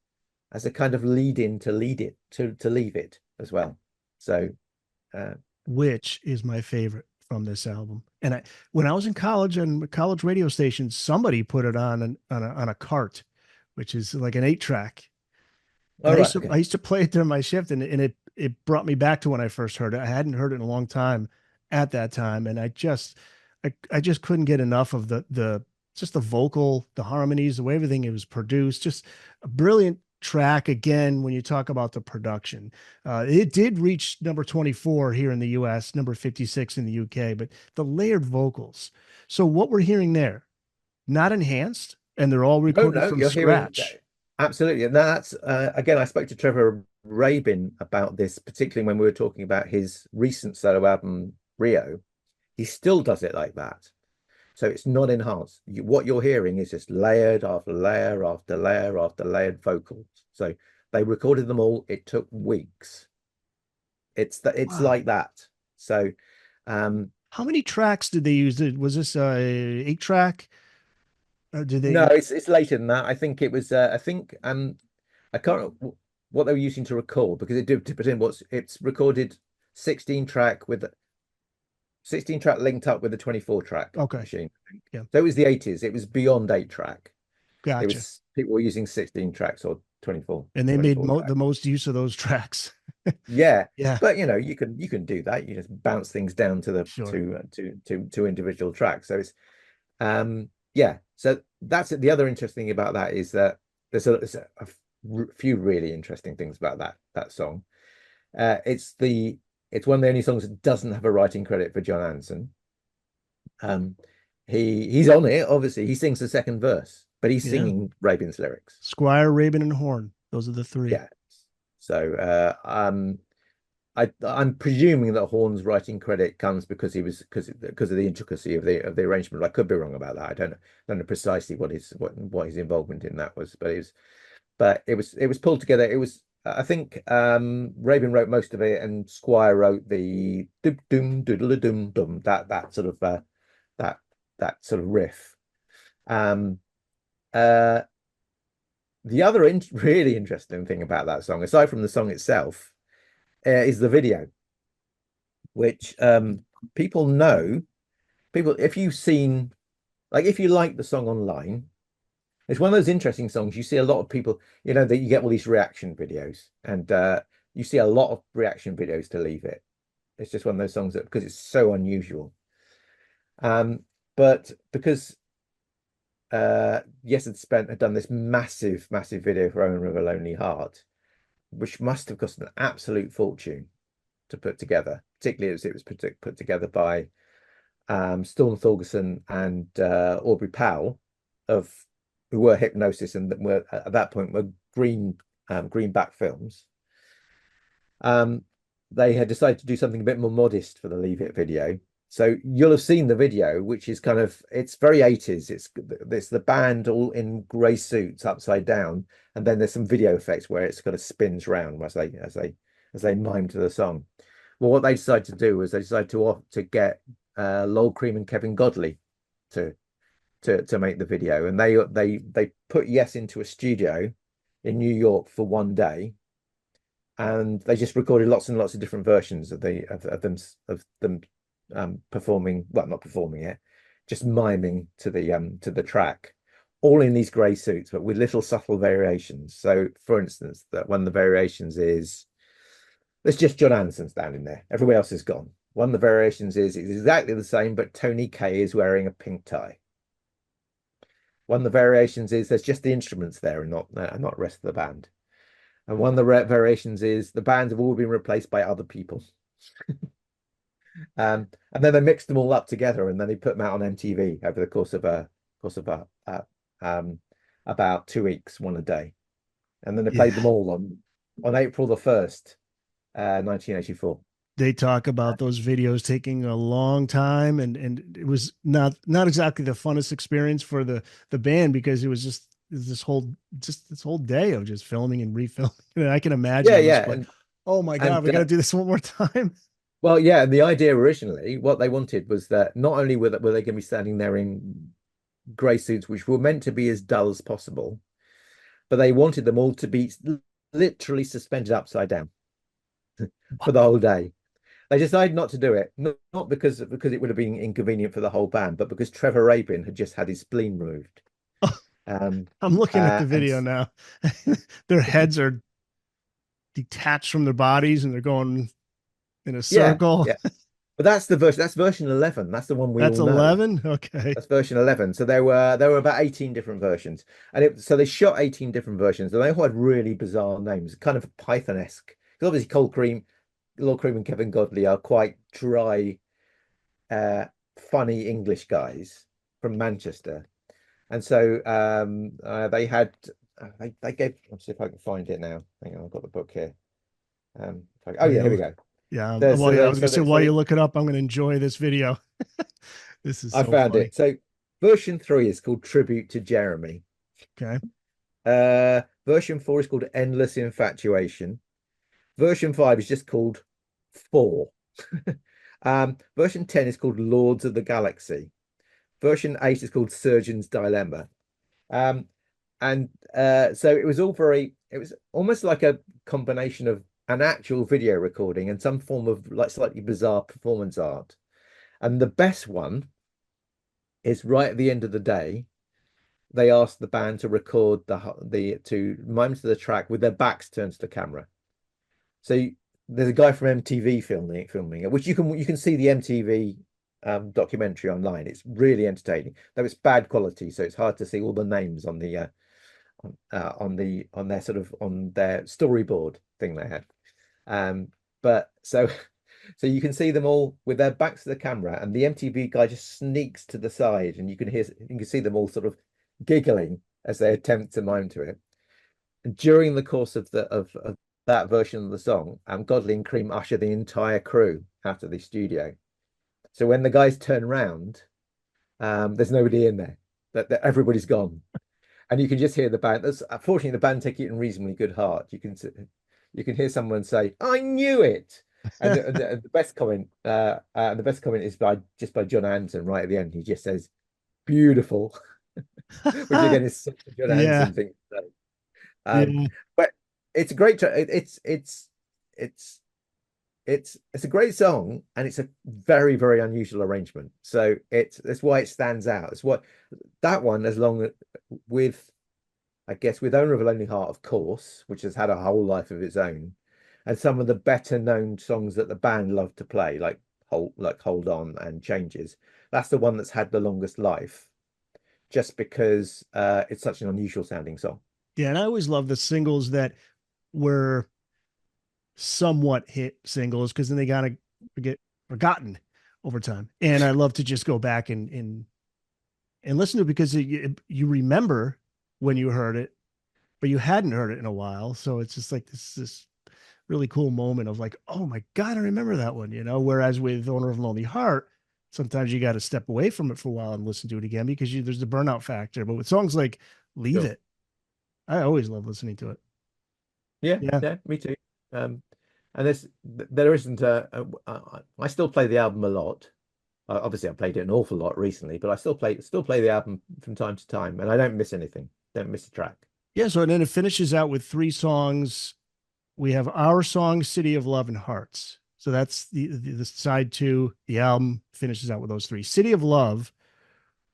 as a kind of lead in to lead it to leave it as well. So uh, Which is my favorite from this album. And when I was in college on college radio stations, somebody put it on a cart, which is like an 8 track. And all right, I okay. used to play it during my shift, and it brought me back to when I first heard it. I hadn't heard it in a long time at that time, and I just couldn't get enough of the just the vocal, the harmonies, the way everything it was produced. Just a brilliant track again when you talk about the production. It did reach number 24 here in the US, number 56 in the UK, but the layered vocals. So what we're hearing there, not enhanced, and they're all No, recorded no, from you're hearing scratch. absolutely. And that's again, I spoke to Trevor Rabin about this, particularly when we were talking about his recent solo album, Rio. He still does it like that. So it's not enhanced. What you're hearing is just layered after layer after layer after layered vocals. So they recorded them all. It took weeks. It's Wow. like that. So um How many tracks did they use? Was this a 8 track? Did no, they? it's later than that. I think it was I think I can't remember what they were using to record because it did put in what's it's recorded 16 track with 16 track linked up with a 24 track Okay. machine. Yeah. So it was the 80s. It was beyond 8 track. It Gotcha. was people were using 16 tracks or And they made 24 the tracks. most use of those tracks. Yeah, Yeah. but you can do that. You just bounce things down to the Sure. to individual tracks. So it's yeah. So that's it. The other interesting thing about that is that there's a few really interesting things about that song. It's it's one of the only songs that doesn't have a writing credit for Jon Anderson. Um, he's on it, obviously. He sings the second verse, but he's Yeah. singing Rabin's lyrics. Squire, Rabin, and Horn. Those are the three. Yeah. So I'm presuming that Horn's writing credit comes because he was because of the intricacy of the arrangement. I could be wrong about that. I don't know precisely what his involvement in that was, but it was pulled together. It was I think Rabin wrote most of it and Squire wrote the doom doom doodle doom dum that sort of that that sort of riff. Um uh the other really interesting thing about that song, aside from the song itself, is the video, which people know. People, if you've seen, like, if you like the song online, it's one of those interesting songs. You see a lot of people, that you get all these reaction videos, and you see a lot of reaction videos to Leave It. It's just one of those songs that, because it's so unusual. But because Yes had done this massive, massive video for Owen River Lonely Heart, which must have cost an absolute fortune to put together, particularly as it was put together by Storm Thorgerson and Aubrey Powell, of who were Hypnosis, and that were at that point were Greenback Films. Um, they had decided to do something a bit more modest for the Leave It video. So you'll have seen the video, which is it's very 80s. It's the band all in grey suits upside down, and then there's some video effects where it's kind of spins round as they mime to the song. Well, what they decided to do was they decided to get Lol Cream and Kevin Godley to make the video, and they put Yes into a studio in New York for one day, and they just recorded lots and lots of different versions of them performing, well, not performing it, just miming to the track, all in these grey suits, but with little subtle variations. So, for instance, that one of the variations is there's just Jon Anderson standing there. Everybody else is gone. One of the variations is it's exactly the same, but Tony Kaye is wearing a pink tie. One of the variations is there's just the instruments there and not the rest of the band. And one of the variations is the bands have all been replaced by other people. And then they mixed them all up together, and then they put them out on MTV over the course of about 2 weeks, one a day. And then they played them Yeah. all on April the 1st, 1984. They talk about those videos taking a long time, and it was not exactly the funnest experience for the band, because it was just this whole day of just filming and refilming. And I can imagine Yeah, it must yeah, be like, oh my God, and we got to do this one more time. well, yeah, and the idea originally, what they wanted was that not only were they going to be standing there in grey suits, which were meant to be as dull as possible, but they wanted them all to be literally suspended upside down for the whole day. They decided not to do it, not because it would have been inconvenient for the whole band, but because Trevor Rabin had just had his spleen removed. I'm looking at the And video now. Their heads are detached from their bodies and they're going in a yeah, circle. yeah. But that's the version. That's version 11. That's the one we That's all know. 11. Okay. That's version 11. So there were about 18 different versions, and so they shot 18 different versions, and they all had really bizarre names, kind of Python-esque. Because obviously, Lord Cream, and Kevin Godley are quite dry, uh, funny English guys from Manchester, and so they had they gave. Let's see if I can find it now. Hang on, I've got the book here. Oh While yeah, here we you, go. yeah. There's Well, so yeah. I they was gonna so say they, so while you they, look it up, I'm gonna enjoy this video. This is I so found funny. it. So version 3 is called Tribute to Jeremy. Okay. Version 4 is called Endless Infatuation. Version 5 is just called 4. Version 10 is called Lords of the Galaxy. Version 8 is called Surgeon's Dilemma. Um, and so it was almost like a combination of an actual video recording and some form of like slightly bizarre performance art. And the best one is right at the end of the day. They asked the band to record to mime to the track with their backs turned to the camera. So there's a guy from MTV filming it, which you can see the MTV documentary online. It's really entertaining. Though it's bad quality, so it's hard to see all the names on their sort of on their storyboard thing they had. Um, but so you can see them all with their backs to the camera, and the MTV guy just sneaks to the side, and you can see them all sort of giggling as they attempt to mime to it. And during the course of that version of the song, Godley and Cream usher the entire crew out of the studio. So when the guys turn round, there's nobody in there. That everybody's gone, and you can just hear the band. Fortunately, the band take it in reasonably good heart. You can hear someone say, "I knew it." And the best comment is by Jon Anderson right at the end. He just says, "Beautiful," which again is such a Jon Yeah. Anderson thing to say. Um, Yeah. but it's a great. It's it's a great song, and it's a very, very unusual arrangement. So it's why it stands out. It's what that one, as long as with I guess with Owner of a Lonely Heart, of course, which has had a whole life of its own, and some of the better known songs that the band love to play, Hold On and Changes. That's the one that's had the longest life, just because it's such an unusual sounding song. Yeah, and I always love the singles that were somewhat hit singles because then they gotta get forgotten over time. And I love to just go back and listen to it because you remember when you heard it, but you hadn't heard it in a while. So it's just like this really cool moment of like, oh my God, I remember that one, you know. Whereas with Owner of a Lonely Heart, sometimes you got to step away from it for a while and listen to it again because there's the burnout factor. But with songs like Leave Sure. It, I always love listening to it. Yeah, Yeah. yeah, me too. And there isn't I still play the album a lot. Obviously, I played it an awful lot recently, but I still play the album from time to time, and I don't miss anything. Don't miss a track. Yeah. So and then it finishes out with three songs. We have our song, City of Love and Hearts. So that's the side two. The album finishes out with those three. City of Love,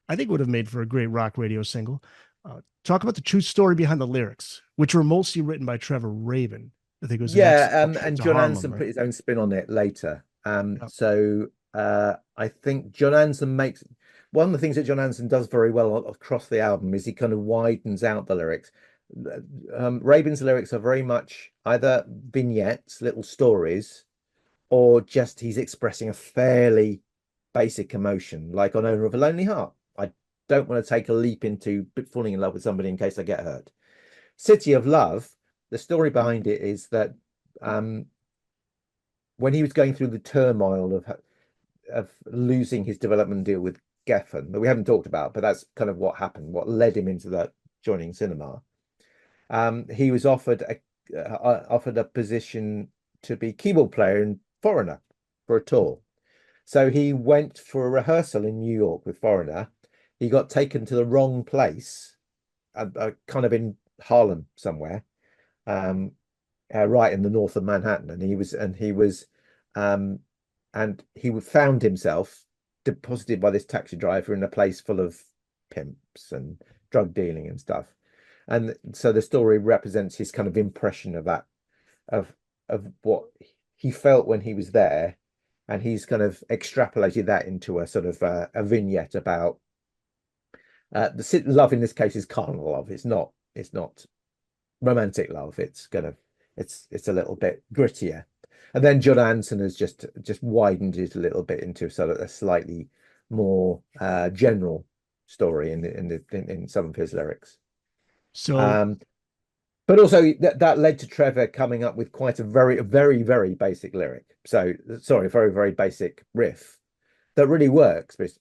I think would have made for a great rock radio single. Talk about the true story behind the lyrics, which were mostly written by Trevor Rabin. I think it was the next Yeah, trip and to Jon Harlem, Anderson right? put his own spin on it later. Yeah. So I think Jon Anderson makes one of the things that Jon Anderson does very well across the album is he kind of widens out the lyrics. Rabin's lyrics are very much either vignettes, little stories, or just he's expressing a fairly basic emotion, like on Owner of a Lonely Heart. I don't want to take a leap into falling in love with somebody in case I get hurt. City of Love, the story behind it is that um, when he was going through the turmoil of losing his development deal with Geffen, that we haven't talked about, but that's kind of what happened, what led him into that joining cinema. He was offered a position to be keyboard player in Foreigner for a tour. So he went for a rehearsal in New York with Foreigner. He got taken to the wrong place, kind of in Harlem somewhere, um, right in the north of Manhattan, um, and he found himself deposited by this taxi driver in a place full of pimps and drug dealing and stuff. And so the story represents his kind of impression of that, of what he felt when he was there, and he's kind of extrapolated that into a sort of a vignette about the love in this case is carnal love. It's not romantic love. It's a little bit grittier. And then Jon Anderson has just widened it a little bit into sort of a slightly more general story in some of his lyrics. So Um, but also that led to Trevor coming up with quite a very, very basic lyric. So sorry, very, very basic riff that really works. But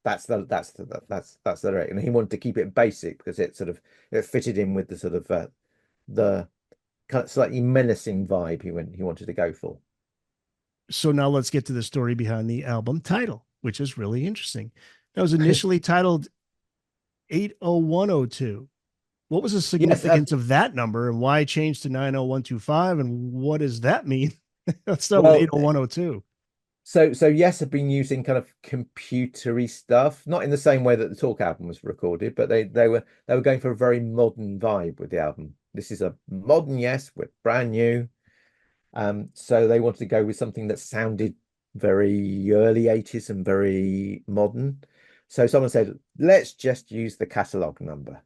that's the lyric, and he wanted to keep it basic because it fitted in with the sort of the kind of slightly menacing vibe he wanted to go for. so now let's get to the story behind the album title, which is really interesting. That was initially titled 80102. What was the Yes, significance of that number and why change to 90125? And what does that mean? Let's start with well, 80102. so yes, I've been using kind of computery stuff, not in the same way that the Talk album was recorded, but they were going for a very modern vibe with the album. This is a modern, yes, we're brand new. So they wanted to go with something that sounded very early 80s and very modern. So someone said, let's just use the catalog number.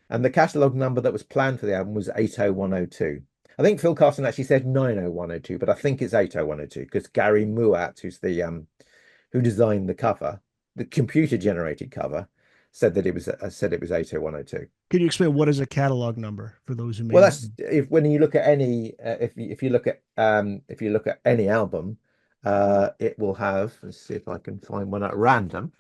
And the catalog number that was planned for the album was 80102. I think Phil Carson actually said 90102, but I think it's 80102 because Gary Muat, who designed the cover, the computer generated cover, said it was 80102. Can you explain what is a catalog number for those who may Well, not that's know? if when you look at any if you look at any album, it will have. Let's see if I can find one at random.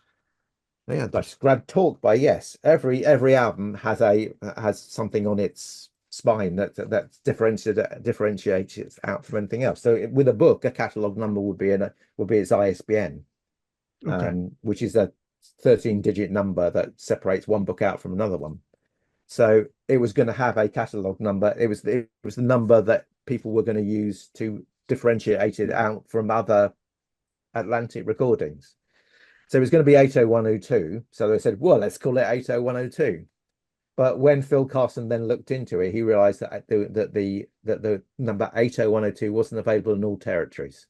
Yeah, that's grab Talk by Yes. Every album has something on its spine that differentiates it out from anything else. So with a book, a catalog number would be its ISBN, Okay. which is a 13-digit number that separates one book out from another one. So it was going to have a catalog number. It was the number that people were going to use to differentiate it out from other Atlantic recordings. So it was going to be 80102. So they said, well, let's call it 80102. But when Phil Carson then looked into it, he realized that the number 80102 wasn't available in all territories.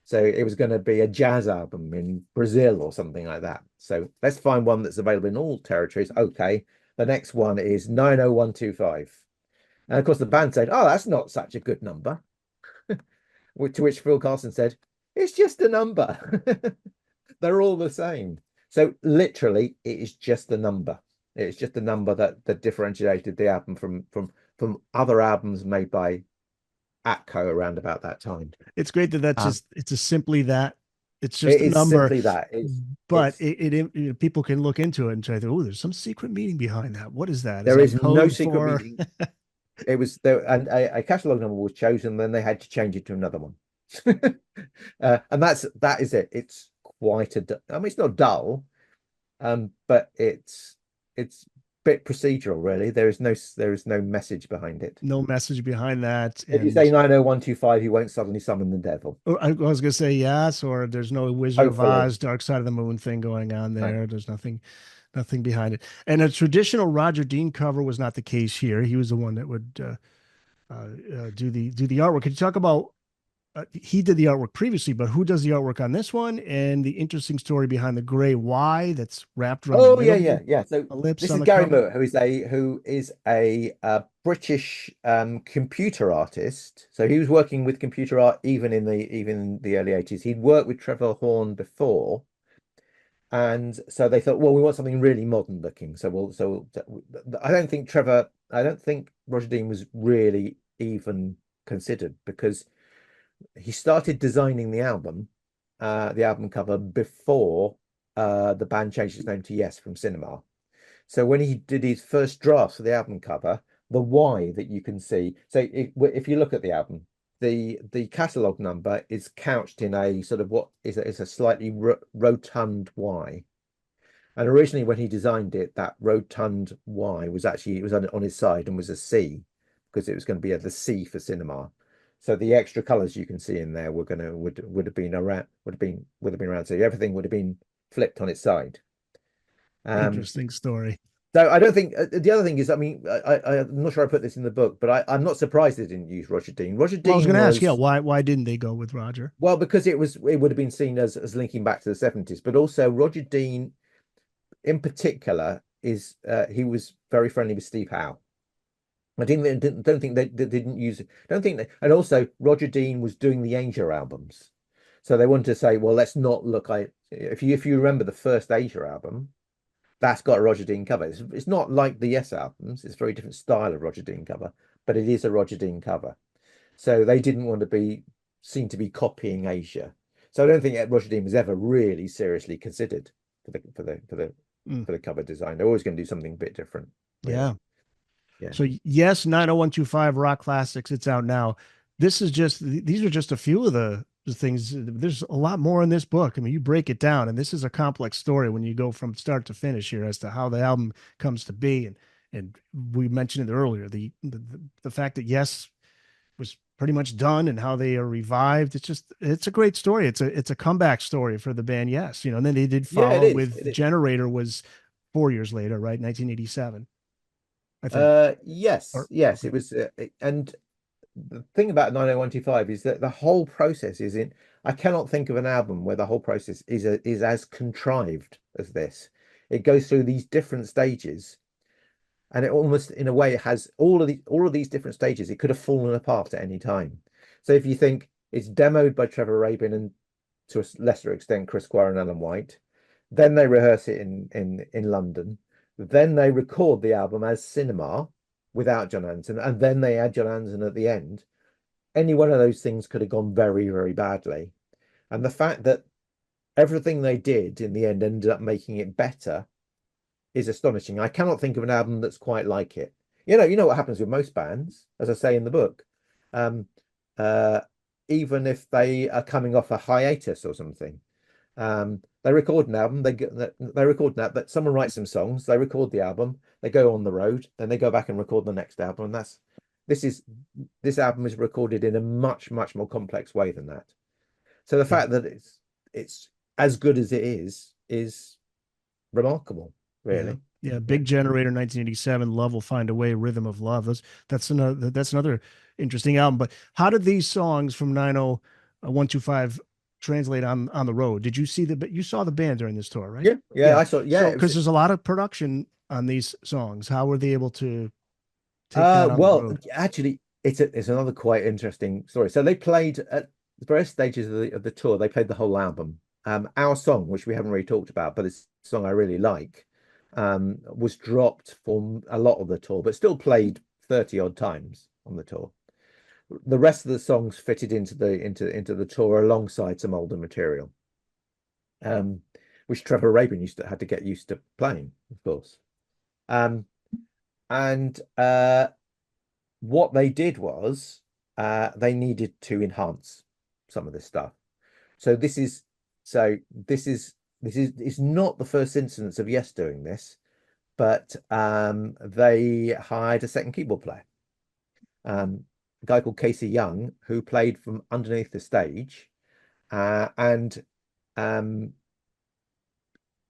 So it was going to be a jazz album in Brazil or something like that. So let's find one that's available in all territories. Okay. The next one is 90125. And of course, the band said, oh, that's not such a good number. To which Phil Carson said, it's just a number. They're all the same. So literally, it is just the number. It's just the number that differentiated the album from other albums made by Atco around about that time. It's great that that's Um, just it's a simply that it's just it a is number, simply that. but It's people can look into it and say, oh, there's some secret meaning behind that. What is that? Is There that is no code secret for? meaning. It was there, and a catalog number was chosen. Then they had to change it to another one, and that is it. It's quite I mean, it's not dull, but it's a bit procedural, really. There is no message behind it. No message behind that, If you say and 90125, you won't suddenly summon the devil. or I was gonna say yes, or there's no Wizard of Hopefully, Oz, Dark Side of the Moon thing going on no. there. There's nothing behind it. And a traditional Roger Dean cover was not the case here. He was the one that would do the artwork. Could you talk about he did the artwork previously, but who does the artwork on this one and the interesting story behind the gray Y that's wrapped around the Oh yeah, yeah, middle yeah. So ellipse this on is the Gary cover? Moore, who is a British computer artist. So he was working with computer art even in the early 80s. He'd worked with Trevor Horn before, and so they thought, well, we want something really modern looking. I don't think Roger Dean was really even considered because he started designing the album cover before the band changed its name to Yes from Cinema. So when he did his first drafts for the album cover, the Y that you can see. So if you look at the album, the catalog number is couched in a sort of what is a slightly rotund Y. And originally, when he designed it, that rotund Y was actually it was on his side and was a C because it was going to be the C for cinema. So the extra colors you can see in there would have been around would have been around. So everything would have been flipped on its side. Um, Interesting story. so I don't think the other thing is, I mean, I'm not sure I put this in the book, but I'm not surprised they didn't use Roger Dean. Roger Well, I was going Dean to ask, yeah, was why didn't they go with Roger? well because it would have been seen as linking back to the 70s, but also Roger Dean in particular is he was very friendly with Steve Howe. I don't think they didn't use it. Don't think they, and also Roger Dean was doing the Asia albums, so they wanted to say, well, let's not look like if you remember the first Asia album, that's got a Roger Dean cover. It's not like the Yes albums. It's a very different style of Roger Dean cover, but it is a Roger Dean cover. So they didn't want to be seen to be copying Asia. So I don't think Roger Dean was ever really seriously considered for Mm, the cover design. They're always going to do something a bit different, yeah. really. Yeah. So yes, 90125 Rock Classics. It's out now. These are just a few of the things. There's a lot more in this book. I mean, you break it down, and this is a complex story when you go from start to finish here as to how the album comes to be. And we mentioned it earlier, the fact that Yes was pretty much done and how they are revived. It's a great story. It's a comeback story for the band Yes. And then they did Yeah, it follow is. with It is. Generator was 4 years later, right? 1987, I think. Yes, Or yes, okay. it was. And the thing about 90125 is that the whole process is in. I cannot think of an album where the whole process is as contrived as this. It goes through these different stages, and it almost, in a way, it has all of these different stages. It could have fallen apart at any time. So if you think it's demoed by Trevor Rabin and to a lesser extent Chris Squire and Alan White, then they rehearse it in London. Then they record the album as Cinema without Jon Anderson, and then they add Jon Anderson at the end. Any one of those things could have gone very, very badly. And the fact that everything they did in the end ended up making it better is astonishing. I cannot think of an album that's quite like it. You know what happens with most bands, as I say in the book. Um, uh, Even if they are coming off a hiatus or something, they record an album. They record that, but someone writes some songs. They record the album. They go on the road, then they go back and record the next album, and This is this album is recorded in a much more complex way than that. So the Yeah. fact that it's as good as it is remarkable, Yeah. really. Yeah. Yeah. Big Generator, 1987. Love Will Find a Way. Rhythm of Love. That's another interesting album. But how did these songs from 90125 translate on the road? Did you see you saw the band during this tour, right? Yeah, Yeah. I saw. Yeah, So it was. because there's a lot of production on these songs, how were they able to take that on the Well, road? actually, it's another quite interesting story. So they played at the various stages of the tour. They played the whole album. Our song, which we haven't really talked about, but it's a song I really like, was dropped for a lot of the tour, but still played 30 odd times on the tour. The rest of the songs fitted into the tour alongside some older material, um, which Trevor Rabin had to get used to playing, of course. Um, and what they did was they needed to enhance some of this stuff. So this is it's not the first instance of Yes doing this, but they hired a second keyboard player, a guy called Casey Young, who played from underneath the stage, and um,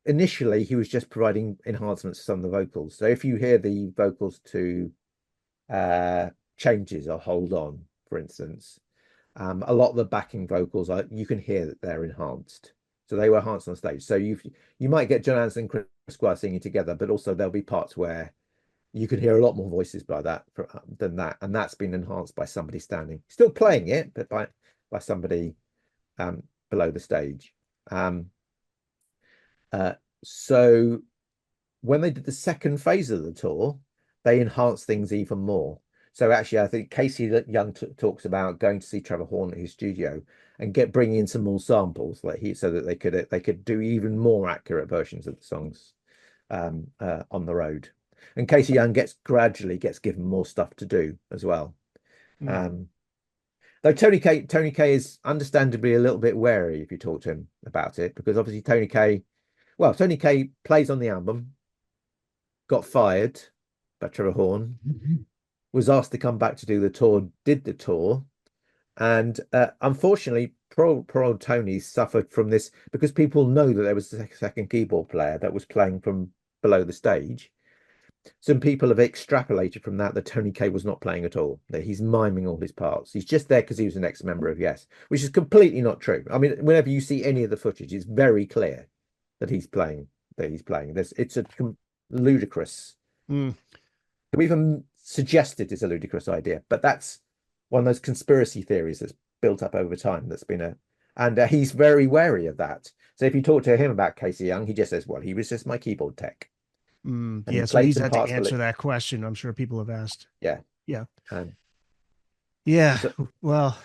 initially he was just providing enhancements to some of the vocals. So if you hear the vocals to Changes or Hold On, for instance, a lot of the backing vocals are you can hear that they're enhanced. So they were enhanced on stage. So you might get Jon Anderson and Chris Squire singing together, but also there'll be parts where you can hear a lot more voices by that than that, and that's been enhanced by somebody standing, still playing it, but by somebody um, below the stage. Um, uh, so when they did the second phase of the tour, they enhanced things even more. So actually, I think Casey Young talks about going to see Trevor Horn at his studio and bringing in some more samples, so that they could do even more accurate versions of the songs on the road. And Casey Young gradually gets given more stuff to do as well. Hmm. Um, though Tony K is understandably a little bit wary if you talk to him about it, because obviously Tony K plays on the album, got fired by Trevor Horn, was asked to come back to do the tour, did the tour, and unfortunately, poor old Tony suffered from this because people know that there was a second keyboard player that was playing from below the stage. Some people have extrapolated from that Tony K was not playing at all, that he's miming all his parts. He's just there because he was an ex-member of Yes, which is completely not true. I mean, whenever you see any of the footage, it's very clear that he's playing, it's a ludicrous. Hmm. We even suggested it's a ludicrous idea, but that's one of those conspiracy theories that's built up over time. And he's very wary of that. So if you talk to him about Casey Young, he just says, "Well, he was just my keyboard tech, and he Yeah, so played he's some had to parts answer that question. I'm sure people have asked. Yeah, Yeah. um, Yeah. so Well,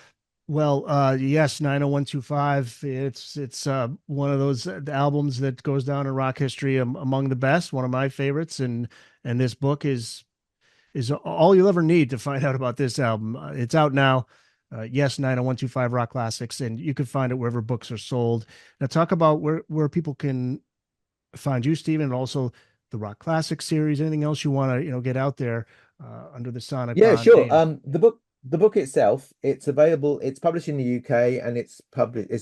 yes, 90125. It's one of those albums that goes down in rock history among the best, one of my favorites, and this book is all you'll ever need to find out about this album. It's out now. Yes, 90125 Rock Classics, and you can find it wherever books are sold. Now, talk about where people can find you, Stephen, and also the Rock Classic series. Anything else you want to get out there under the Sonic yeah, Bond sure. name? The book itself, it's available. It's published in the UK, and it's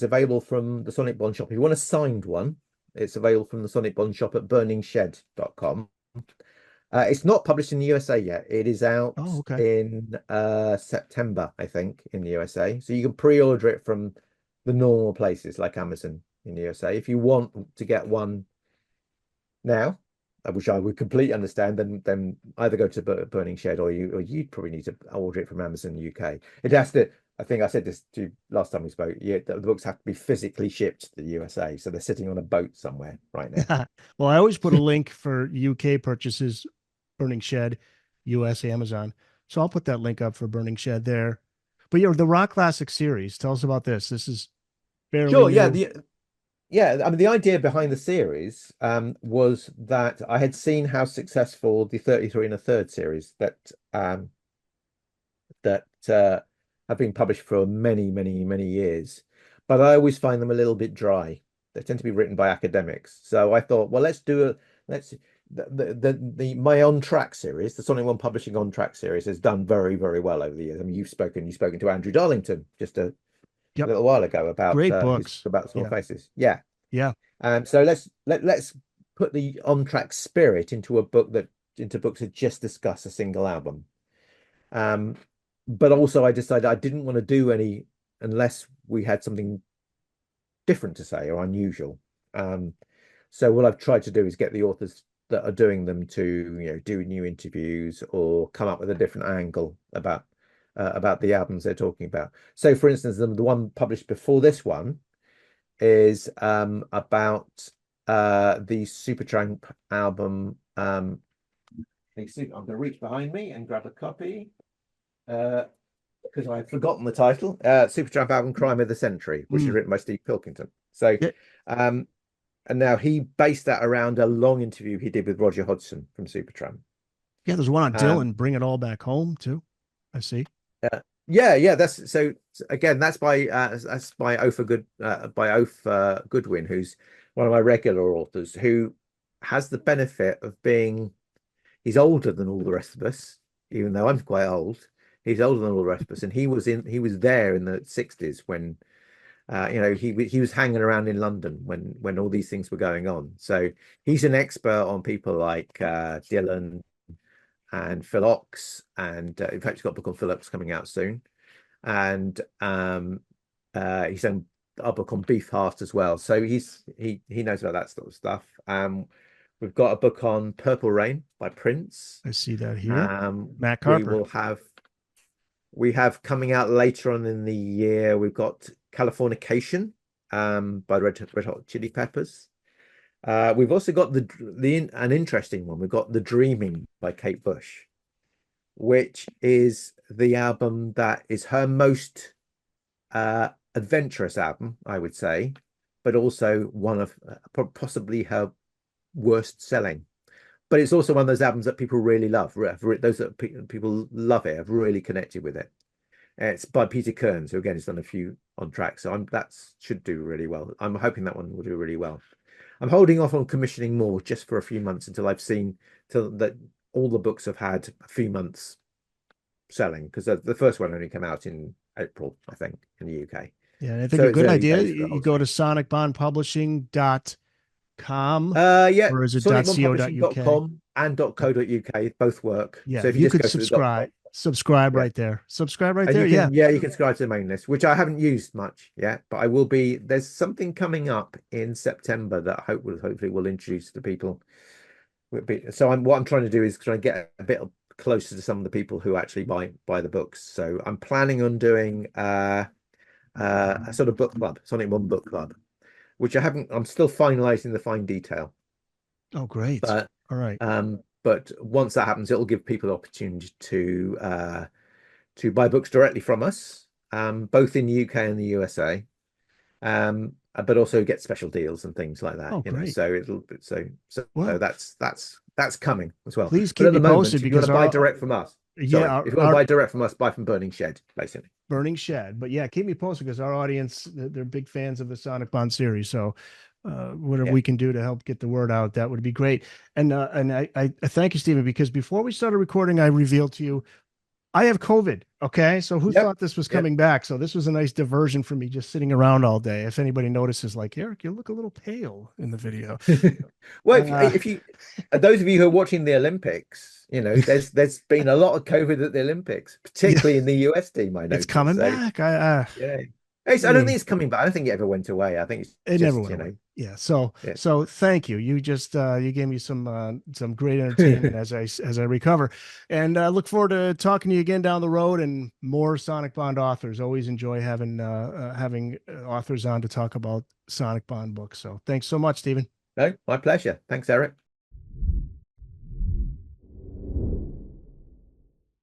available from the Sonicbond shop. If you want a signed one, it's available from the Sonicbond shop at burningshed.com. It's not published in the USA yet. It is out Oh, okay. in September, I think, in the USA. So you can pre-order it from the normal places like Amazon in the USA. If you want to get one now, which I would completely understand, then either go to Burning Shed, or you'd probably need to order it from Amazon UK. It has to. I think I said this to you last time we spoke. Yeah, the books have to be physically shipped to the USA, so they're sitting on a boat somewhere right now. Well, I always put a link for UK purchases, Burning Shed, US Amazon. So I'll put that link up for Burning Shed there. But yeah, the Rock Classic series. Tell us about this. This is fairly Sure, yeah, new. I mean, the idea behind the series was that I had seen how successful the 33 and a third series that have been published for many years, but I always find them a little bit dry. They tend to be written by academics. So I thought, well, let's the my on track series, the Sonic One Publishing on track series, has done very, very well over the years. I mean, you've spoken to Andrew Darlington just a Yep. little while ago about Great his books. about Small Yeah. Faces. Yeah. Yeah. So let's put the on track spirit into a book that into books that just discuss a single album. Um, but also I decided I didn't want to do any unless we had something different to say or unusual. Um, so what I've tried to do is get the authors that are doing them to, do new interviews or come up with a different angle about the albums they're talking about. So, for instance, the one published before this one is about the Supertramp album. I'm going to reach behind me and grab a copy because I've forgotten the title. Supertramp album Crime of the Century, which is Mm. written by Steve Pilkington. So, Yeah. um, and now he based that around a long interview he did with Roger Hodgson from Supertramp. Yeah. There's one on Um, Dylan, Bring It All Back Home, too. I see. yeah. That's so again. That's by Oath Goodwin, who's one of my regular authors, who has the benefit of being he's older than all the rest of us, even though I'm quite old. He's older than all the rest of us, and he was there in the '60s when he was hanging around in London when all these things were going on. So he's an expert on people like Dylan and Phil Ox, and in fact, he's got a book on Phillips coming out soon, and he's done a book on Beefheart as well. So he knows about that sort of stuff. We've got a book on Purple Rain by Prince. I see that here. Um, Matt we Carper. will have we have coming out later on in the year. We've got Californication by Red Hot Chili Peppers. We've also got an interesting one. We've got The Dreaming by Kate Bush, which is the album that is her most adventurous album, I would say, but also one of possibly her worst selling. But it's also one of those albums that people really love. Those that people love it have really connected with it. It's by Peter Kearns, who again has done a few on tracks. So that should do really well. I'm hoping that one will do really well. I'm holding off on commissioning more just for a few months until I've seen till that all the books have had a few months selling, because the first one only came out in April, I think, in the UK. Yeah, and I think So a it's good early idea, days for the you whole go thing. to sonicbondpublishing.com, Yeah, or is it .co.uk? sonicbondpublishing.com and .co.uk both work. Yeah, So if you you just could go to the .com, subscribe yeah. right there. Subscribe right And there. Yeah. you can subscribe to the main list, which I haven't used much yet, but I will be. There's something coming up in September that hopefully will introduce to people. So what I'm trying to do is try and get a bit closer to some of the people who actually buy the books. So I'm planning on doing a sort of book club, Sonic One book club, which I haven't. I'm still finalizing the fine detail, Oh, great. but All right. but once that happens, it'll give people the opportunity to buy books directly from us, both in the UK and the USA, but also get special deals and things like that. Oh, great. So so Well, that's coming as well. please But keep at me the posted moment, if you want because to buy direct from us, yeah, sorry, if you want to buy direct from us, buy from Burning Shed, basically. Burning Shed. But yeah, keep me posted because our audience, they're big fans of the Sonic Bond series. So whatever Yeah. we can do to help get the word out, that would be great. And I thank you, Stephen, because before we started recording, I revealed to you I have COVID. Okay. So who Yep. thought this was Yep. coming back? So this was a nice diversion for me just sitting around all day. If anybody notices, like, Eric, you look a little pale in the video. Well, Uh, if you those of you who are watching the Olympics, there's been a lot of COVID at the Olympics, yeah, particularly in the US team, I it's noticed. coming So back. yeah, I I don't mean, think it's coming back. I don't think it ever went away. I think it's it never just, went away. Yeah. So yeah, so thank you. You just you gave me some great entertainment as I recover, and I look forward to talking to you again down the road and more Sonic Bond authors. Always enjoy having authors on to talk about Sonic Bond books. So thanks so much, Stephen. No, my pleasure. Thanks, Eric.